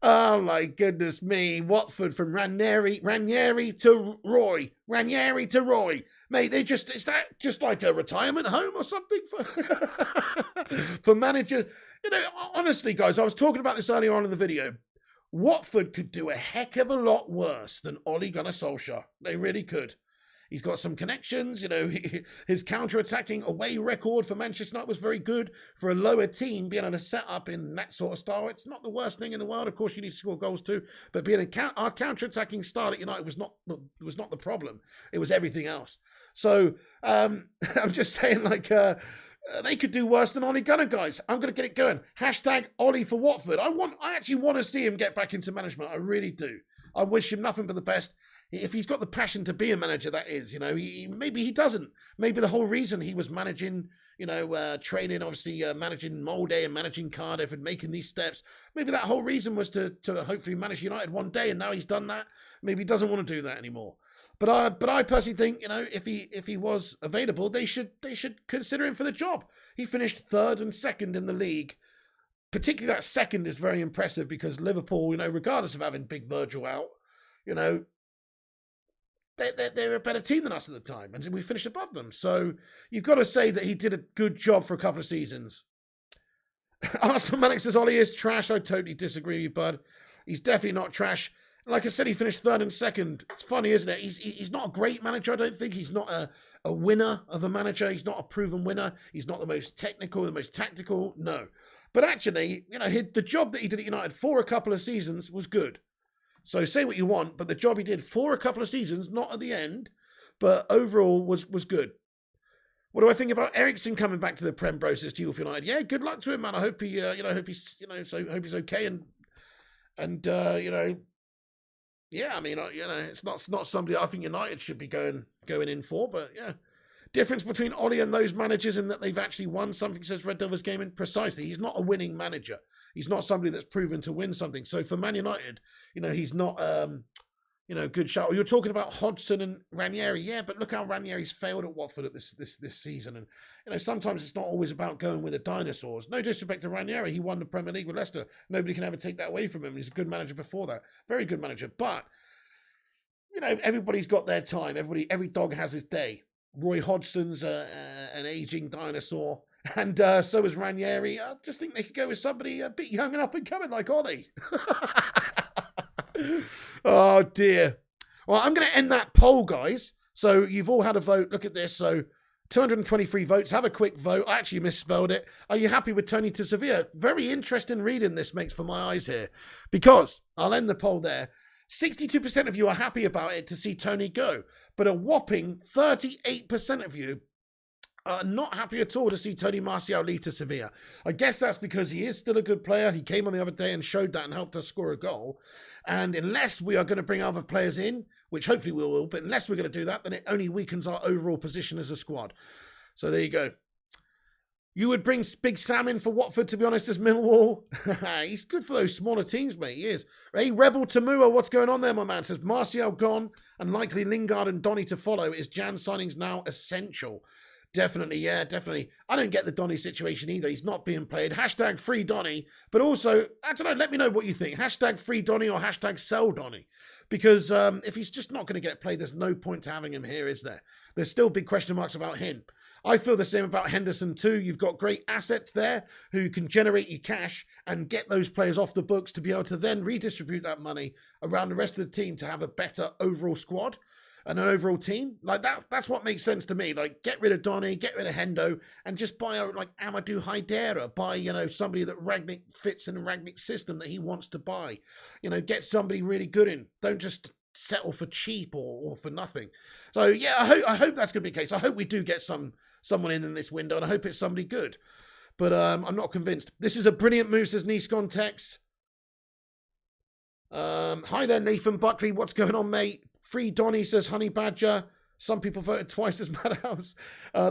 Oh, my goodness me. Watford from Ranieri to Roy. Ranieri to Roy. Mate, is that just like a retirement home or something for managers? You know, honestly, guys, I was talking about this earlier on in the video. Watford could do a heck of a lot worse than Ole Gunnar Solskjaer. They really could. He's got some connections, you know, his counter-attacking away record for Manchester United was very good. For a lower team, being able to set up in that sort of style, it's not the worst thing in the world. Of course, you need to score goals too, but being our counter-attacking style at United was not the problem. It was everything else. So, I'm just saying, like, they could do worse than Ole Gunnar, guys. I'm going to get it going. Hashtag Ole for Watford. I actually want to see him get back into management. I really do. I wish him nothing but the best. If he's got the passion to be a manager, that is, you know, maybe he doesn't. Maybe the whole reason he was managing, you know, training, obviously managing Molde and managing Cardiff and making these steps, maybe that whole reason was to hopefully manage United one day, and now he's done that. Maybe he doesn't want to do that anymore. But I personally think, you know, if he was available, they should consider him for the job. He finished 3rd and 2nd in the league. Particularly that 2nd is very impressive because Liverpool, you know, regardless of having Big Virgil out, you know, they're a better team than us at the time, and we finished above them. So you've got to say that he did a good job for a couple of seasons. Arsenal Manic says, Ollie is trash. I totally disagree with you, bud. He's definitely not trash. Like I said, he finished 3rd and 2nd. It's funny, isn't it? He's not a great manager, I don't think. He's not a winner of a manager. He's not a proven winner. He's not the most technical, the most tactical. No. But actually, you know, the job that he did at United for a couple of seasons was good. So say what you want, but the job he did for a couple of seasons, not at the end, but overall was good. What do I think about Ericsson coming back to the Prem process? Do you feel like, yeah, good luck to him, man. I hope he, hope he's, hope he's okay and yeah. I mean, it's not somebody I think United should be going in for, but yeah. Difference between Ollie and those managers in that they've actually won something, says Red Devils Gaming. Precisely, he's not a winning manager. He's not somebody that's proven to win something. So for Man United, he's not. Good shout. You're talking about Hodgson and Ranieri. Yeah, but look how Ranieri's failed at Watford at this season. And, sometimes it's not always about going with the dinosaurs. No disrespect to Ranieri. He won the Premier League with Leicester. Nobody can ever take that away from him. He's a good manager before that. Very good manager. But, everybody's got their time. Every dog has his day. Roy Hodgson's an aging dinosaur. And so is Ranieri. I just think they could go with somebody a bit young and up and coming like Ollie. Oh, dear. Well, I'm going to end that poll, guys. So you've all had a vote. Look at this. So 223 votes. Have a quick vote. I actually misspelled it. Are you happy with Tony to Sevilla? Very interesting reading this makes for my eyes here. Because, I'll end the poll there, 62% of you are happy about it to see Tony go. But a whopping 38% of you are not happy at all to see Tony Martial leave to Sevilla. I guess that's because he is still a good player. He came on the other day and showed that and helped us score a goal. And unless we are going to bring other players in, which hopefully we will, but unless we're going to do that, then it only weakens our overall position as a squad. So there you go. You would bring Big Sam in for Watford, to be honest, as Millwall. He's good for those smaller teams, mate. He is. Hey, Rebel Tamua, what's going on there, my man? Says Martial gone and likely Lingard and Donny to follow. Is Jan signings now essential? Definitely, yeah, definitely. I don't get the Donny situation either. He's not being played. Hashtag free Donny. But also, I don't know, let me know what you think. Hashtag free Donny or hashtag sell Donny. Because if he's just not going to get played, there's no point to having him here, is there? There's still big question marks about him. I feel the same about Henderson too. You've got great assets there who can generate you cash and get those players off the books to be able to then redistribute that money around the rest of the team to have a better overall squad and an overall team. Like that's what makes sense to me. Like get rid of Donny, get rid of Hendo and just buy like Amadou Haidara, buy, somebody that Rangnick fits in Rangnick's system that he wants to buy. Get somebody really good in. Don't just settle for cheap or for nothing. So yeah, I hope that's going to be the case. I hope we do get someone in this window, and I hope it's somebody good. But I'm not convinced. This is a brilliant move, says Niscon Tex. Hi there, Nathan Buckley. What's going on, mate? Free Donny, says Honey Badger. Some people voted twice as Madhouse.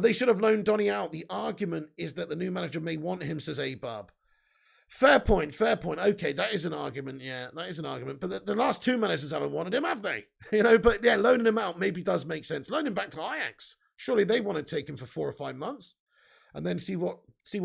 They should have loaned Donny out. The argument is that the new manager may want him, says Abab. Fair point. Okay, that is an argument. Yeah, that is an argument. But the last two managers haven't wanted him, have they? But yeah, loaning him out maybe does make sense. Loan him back to Ajax. Surely they want to take him for 4 or 5 months and then see what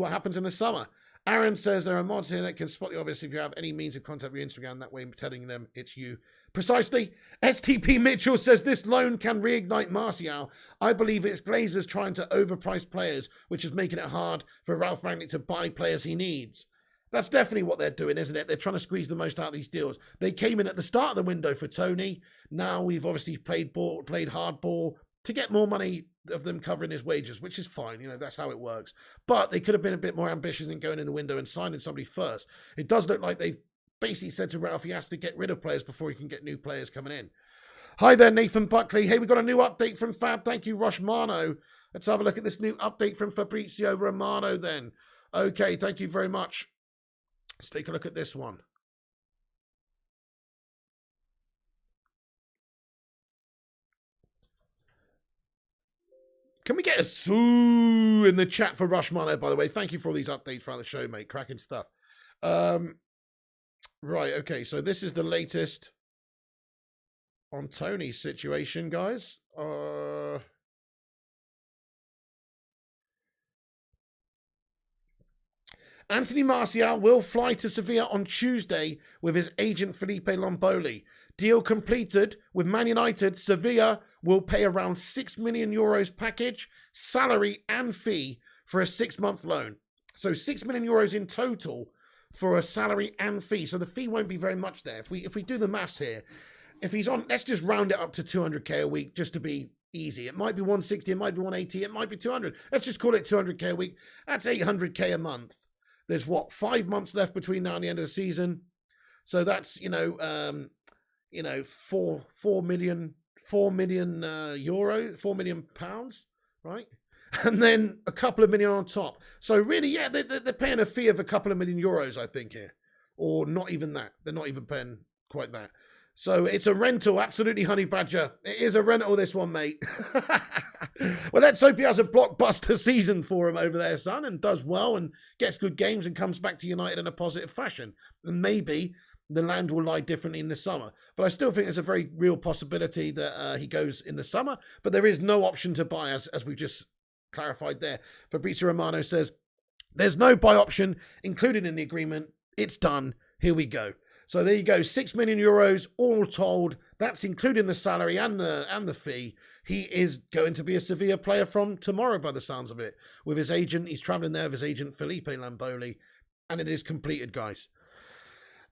happens in the summer. Aaron says there are mods here that can spot the obvious if you have any means of contact with Instagram. That way, I'm telling them it's you. Precisely. STP Mitchell says this loan can reignite Martial. I believe it's Glazers trying to overprice players, which is making it hard for Ralph Rangnick to buy players he needs. That's definitely what they're doing, isn't it? They're trying to squeeze the most out of these deals. They came in at the start of the window for Tony. Now we've obviously played hardball to get more money of them covering his wages, which is fine. That's how it works. But they could have been a bit more ambitious in going in the window and signing somebody first. It does look like they've basically said to Ralph he has to get rid of players before he can get new players coming in. Hi there, Nathan Buckley. Hey, we got a new update from Fab. Thank you, Roshmano. Let's have a look at this new update from Fabrizio Romano then. Okay, thank you very much. Let's take a look at this one. Can we get a soo in the chat for Rushmano, by the way? Thank you for all these updates throughout the show, mate. Cracking stuff. Right, okay. So this is the latest on Tony's situation, guys. Anthony Martial will fly to Sevilla on Tuesday with his agent Felipe Lomboli. Deal completed with Man United. Sevilla will pay around €6 million package, salary and fee for a 6-month loan. So €6 million in total for a salary and fee. So the fee won't be very much there. If we do the maths here, if he's on, let's just round it up to 200k a week just to be easy. It might be 160, it might be 180, it might be 200. Let's just call it 200k a week. That's 800k a month. There's 5 months left between now and the end of the season. So that's, 4 million euro, £4 million, right? and then a couple of million on top. So really, yeah, they're paying a fee of a couple of million euros, I think, here. Or not even that. They're not even paying quite that. So it's a rental, absolutely, Honey Badger. It is a rental, this one, mate. Well, let's hope he has a blockbuster season for him over there, son, and does well and gets good games and comes back to United in a positive fashion. And maybe the land will lie differently in the summer. But I still think there's a very real possibility that he goes in the summer. But there is no option to buy, as we just clarified there. Fabrizio Romano says, there's no buy option included in the agreement. It's done. Here we go. So there you go, 6 million euros all told. That's including the salary and the fee. He is going to be a Sevilla player from tomorrow, by the sounds of it. With his agent, he's travelling there with his agent, Felipe Lamboli. And it is completed, guys.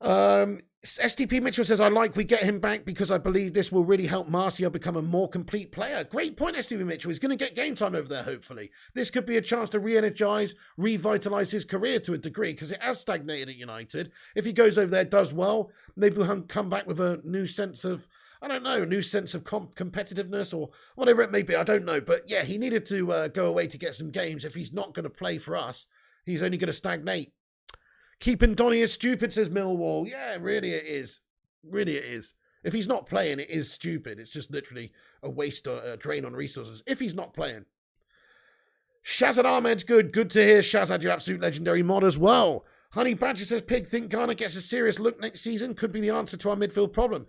STP Mitchell says, we get him back because I believe this will really help Martial become a more complete player. Great point, STP Mitchell. He's going to get game time over there, hopefully. This could be a chance to re-energise, revitalise his career to a degree because it has stagnated at United. If he goes over there, does well, maybe we'll come back with a new sense of, I don't know, a new sense of competitiveness or whatever it may be. I don't know. But yeah, he needed to go away to get some games. If he's not going to play for us, he's only going to stagnate. Keeping Donny is stupid, says Millwall. Yeah, really it is. Really it is. If he's not playing, it is stupid. It's just literally a waste or a drain on resources. If he's not playing. Shazad Ahmed's good. Good to hear, Shazad, you absolute legendary mod as well. Honey Badger says, Pig, think Ghana gets a serious look next season? Could be the answer to our midfield problem.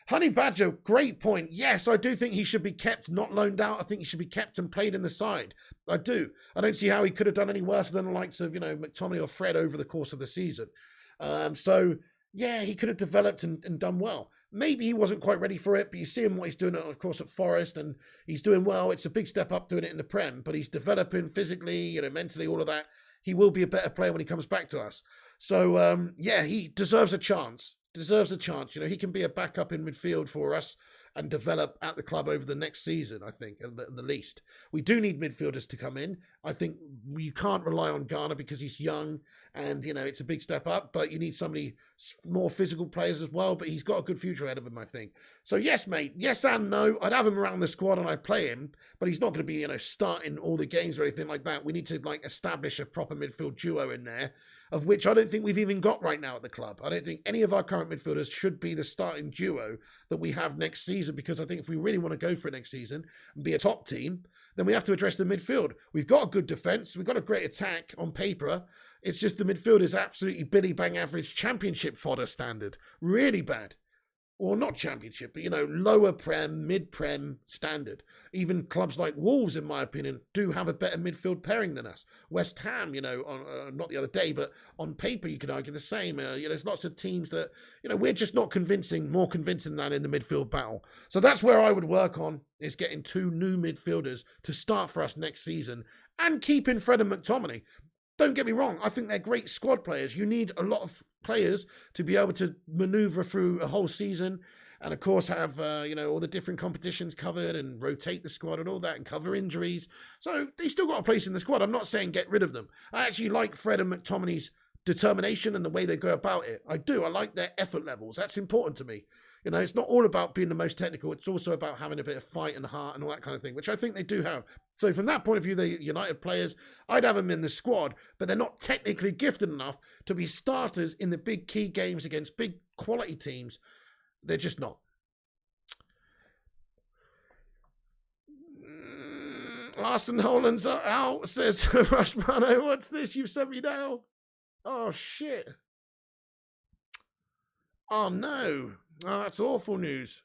Honey Badger, great point. Yes, I do think he should be kept, not loaned out. I think he should be kept and played in the side. I do. I don't see how he could have done any worse than the likes of, McTominay or Fred over the course of the season. So, yeah, he could have developed and done well. Maybe he wasn't quite ready for it, but you see him what he's doing, of course, at Forest, and he's doing well. It's a big step up doing it in the Prem, but he's developing physically, mentally, all of that. He will be a better player when he comes back to us. So, yeah, he deserves a chance. He can be a backup in midfield for us and develop at the club over the next season, I think, at the least. We do need midfielders to come in. I think you can't rely on Ghana because he's young and, it's a big step up, but you need somebody, more physical players as well, but he's got a good future ahead of him, I think. So, yes, mate, yes and no. I'd have him around the squad and I'd play him, but he's not going to be, starting all the games or anything like that. We need to, establish a proper midfield duo in there, of which I don't think we've even got right now at the club. I don't think any of our current midfielders should be the starting duo that we have next season, because I think if we really want to go for it next season and be a top team, then we have to address the midfield. We've got a good defence. We've got a great attack on paper. It's just the midfield is absolutely Billy Bang average championship fodder standard. Really bad. Or not championship, but, lower Prem, mid-Prem standard. Even clubs like Wolves, in my opinion, do have a better midfield pairing than us. West Ham, on, not the other day, but on paper, you could argue the same. There's lots of teams that, we're just not more convincing than in the midfield battle. So that's where I would work on, is getting 2 new midfielders to start for us next season and keeping Fred and McTominay. Don't get me wrong, I think they're great squad players. You need a lot of players to be able to manoeuvre through a whole season and, of course, have, all the different competitions covered and rotate the squad and all that and cover injuries. So they still got a place in the squad. I'm not saying get rid of them. I actually like Fred and McTominay's determination and the way they go about it. I do. I like their effort levels. That's important to me. It's not all about being the most technical. It's also about having a bit of fight and heart and all that kind of thing, which I think they do have. So from that point of view, the United players, I'd have them in the squad, but they're not technically gifted enough to be starters in the big key games against big quality teams. They're just not. Arsene Holland's out, says Rushmano. What's this? You've sent me now. Oh, shit. Oh, no. Oh, that's awful news.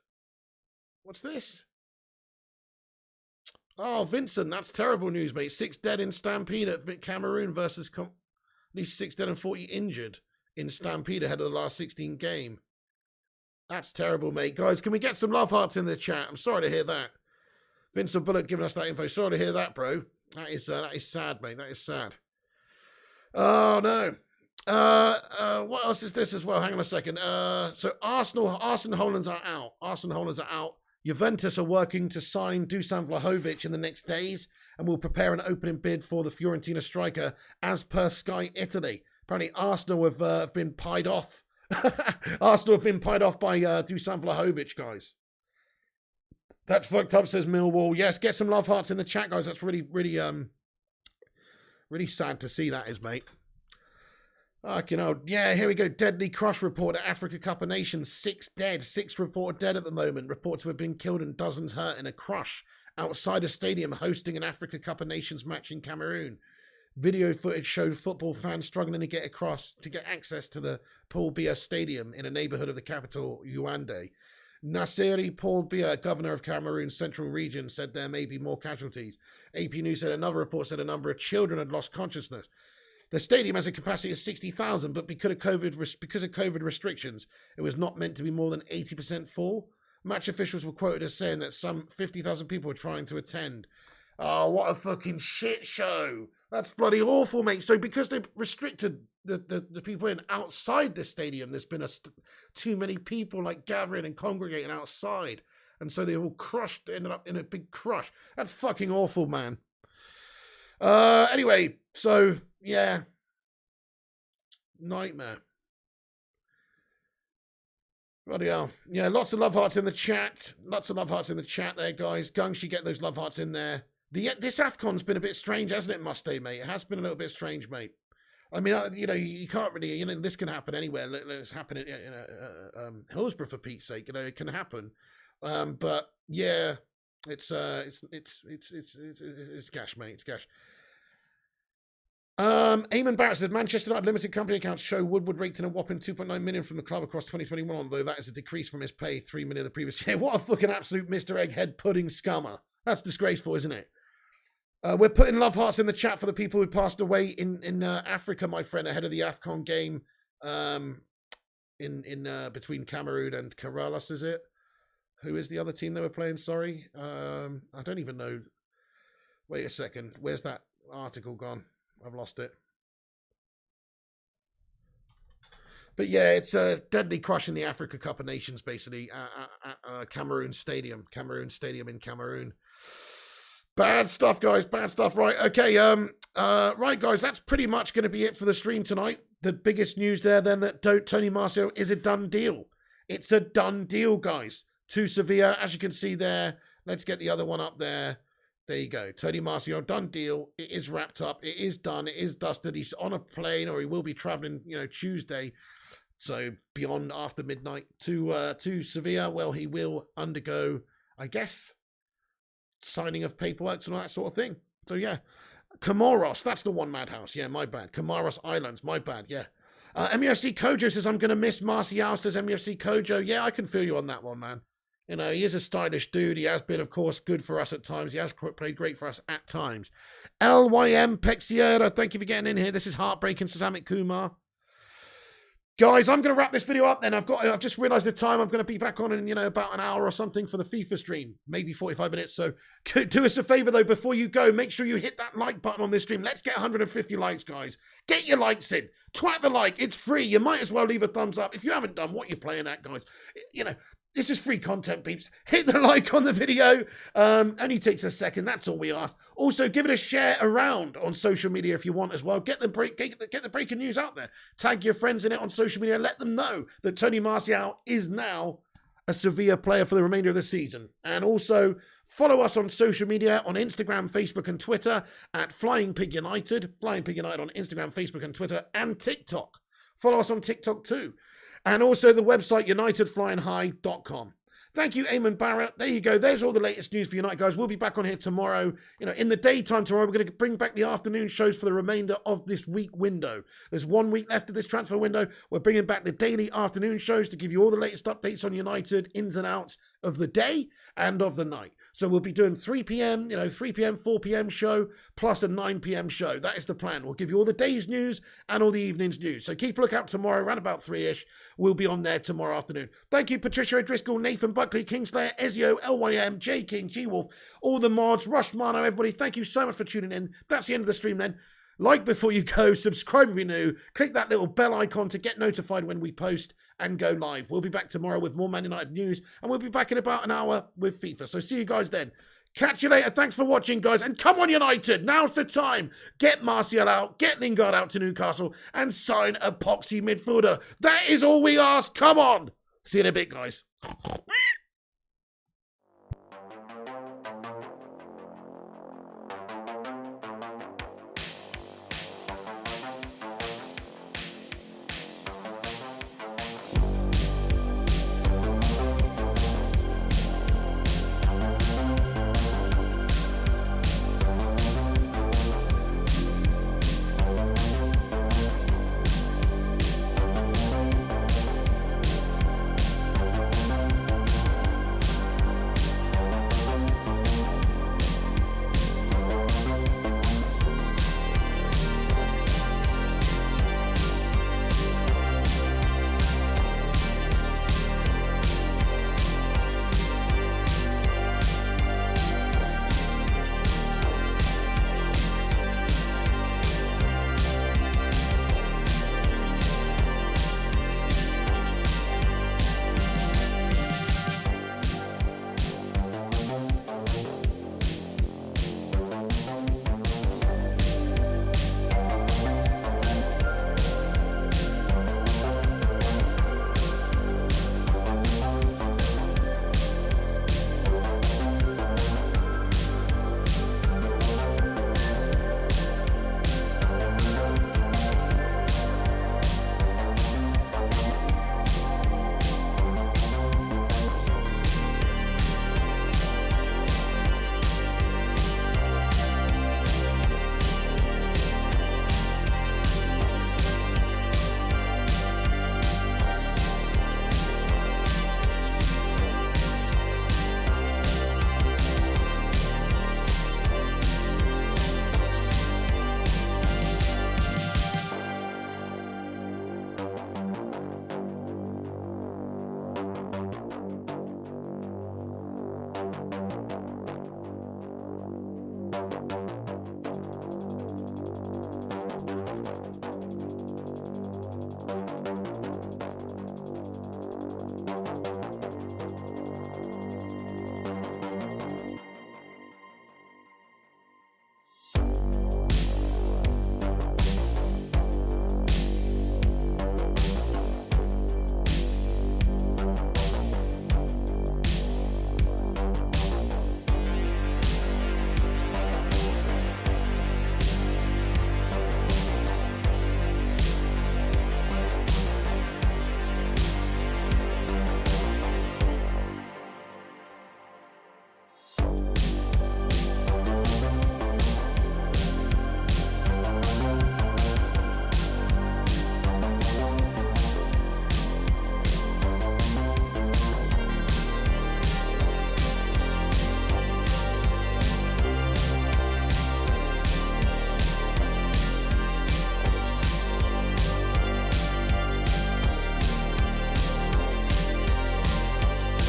What's this? Oh, Vincent, that's terrible news, mate. 6 dead in Stampede at Cameroon versus at least 6 dead and 40 injured in Stampede ahead of the last 16 game. That's terrible, mate. Guys, can we get some love hearts in the chat? I'm sorry to hear that. Vincent Bullock giving us that info. Sorry to hear that, bro. That is sad, mate. That is sad. Oh, no. What else is this as well? Hang on a second. So Arsene Hollands are out. Juventus are working to sign Dusan Vlahovic in the next days and will prepare an opening bid for the Fiorentina striker as per Sky Italy. Apparently Arsenal have been pied off. Arsenal have been pied off by Dusan Vlahovic, guys. That's fucked up, says Millwall. Yes, get some love hearts in the chat, guys. That's really, really Really sad to see that is, mate. You know, yeah, here we go. Deadly crush report at Africa Cup of Nations. 6 dead. 6 reported dead at the moment. Reports to have been killed and dozens hurt in a crush outside a stadium hosting an Africa Cup of Nations match in Cameroon. Video footage showed football fans struggling to get access to the Paul Biya Stadium in a neighborhood of the capital, Yaoundé. Nasseri Paul Biya, governor of Cameroon's central region, said there may be more casualties. AP News said another report said a number of children had lost consciousness. The stadium has a capacity of 60,000, but because of COVID restrictions, it was not meant to be more than 80% full. Match officials were quoted as saying that some 50,000 people were trying to attend. Oh, what a fucking shit show. That's bloody awful, mate. So because they've restricted the people in outside the stadium, there's been too many people like gathering and congregating outside. And so they all crushed, ended up in a big crush. That's fucking awful, man. Anyway, so, yeah. Nightmare. Bloody hell. Yeah, lots of love hearts in the chat. Lots of love hearts in the chat there, guys. Gungshi, get those love hearts in there. This AFCON's been a bit strange, hasn't it, Mustache, mate? It has been a little bit strange, mate. I mean, you know, you can't really, you know, this can happen anywhere. It's happening in Hillsborough, for Pete's sake. You know, it can happen. But yeah, it's gash, mate. It's gash. Eamon Barrett said Manchester United limited company accounts show Woodward raked in a whopping 2.9 million from the club across 2021, although that is a decrease from his pay 3 million the previous year. What a fucking absolute Mr. Egghead pudding scummer. That's disgraceful, isn't it? We're putting love hearts in the chat for the people who passed away in Africa, my friend, ahead of the AFCON game between Cameroon and Karalas, is it? Who is the other team they were playing? Sorry. I don't even know. Wait a second. Where's that article gone? I've lost it. But yeah, it's a deadly crush in the Africa Cup of Nations, basically, at Cameroon Stadium. Cameroon Stadium in Cameroon. Bad stuff, guys. Bad stuff. Right. Okay. Right, guys. That's pretty much going to be it for the stream tonight. The biggest news there, then, that Tony Martial is a done deal. It's a done deal, guys. To Sevilla, as you can see there. Let's get the other one up there. There you go. Tony Martial, done deal. It is wrapped up. It is done. It is dusted. He's on a plane, or he will be traveling, you know, Tuesday. So beyond after midnight to Sevilla. Well, he will undergo, I guess, signing of paperwork and all that sort of thing. So yeah, Comoros, that's the one, Madhouse. Yeah, my bad. Comoros Islands, my bad. Yeah. MUFC Kojo says, I'm going to miss Martial, says MUFC Kojo. Yeah, I can feel you on that one, man. You know, he is a stylish dude. He has been, of course, good for us at times. He has played great for us at times. LYM Pexiera, thank you for getting in here. This is heartbreaking, says Amit Kumar. Guys, I'm going to wrap this video up then. I've just realized the time. I'm going to be back on in, you know, about an hour or something for the FIFA stream. Maybe 45 minutes. So do us a favor, though, before you go. Make sure you hit that like button on this stream. Let's get 150 likes, guys. Get your likes in. Twat the like. It's free. You might as well leave a thumbs up. If you haven't done, what you're playing at, guys. You know, this is free content, peeps. Hit the like on the video. Only takes a second. That's all we ask. Also, give it a share around on social media if you want as well. Get the breaking news out there. Tag your friends in it on social media. Let them know that Tony Martial is now a Sevilla player for the remainder of the season. And also, follow us on social media on Instagram, Facebook, and Twitter at Flying Pig United. Flying Pig United on Instagram, Facebook, and Twitter, and TikTok. Follow us on TikTok too. And also the website, unitedflyinghigh.com. Thank you, Eamon Barrett. There you go. There's all the latest news for United, guys. We'll be back on here tomorrow. You know, in the daytime tomorrow, we're going to bring back the afternoon shows for the remainder of this week window. There's 1 week left of this transfer window. We're bringing back the daily afternoon shows to give you all the latest updates on United, ins and outs of the day and of the night. So we'll be doing 3 p.m., 3 p.m., 4 p.m. show, plus a 9 p.m. show. That is the plan. We'll give you all the day's news and all the evening's news. So keep a look out tomorrow, around about 3-ish. We'll be on there tomorrow afternoon. Thank you, Patricia O'Driscoll, Nathan Buckley, Kingslayer, Ezio, LYM, J King, G Wolf, all the mods, Rush Mano, everybody. Thank you so much for tuning in. That's the end of the stream then. Like before you go, subscribe if you're new, click that little bell icon to get notified when we post and go live. We'll be back tomorrow with more Man United news, and we'll be back in about an hour with FIFA. So see you guys then. Catch you later. Thanks for watching, guys. And come on, United. Now's the time. Get Martial out, get Lingard out to Newcastle, and sign a poxy midfielder. That is all we ask. Come on. See you in a bit, guys.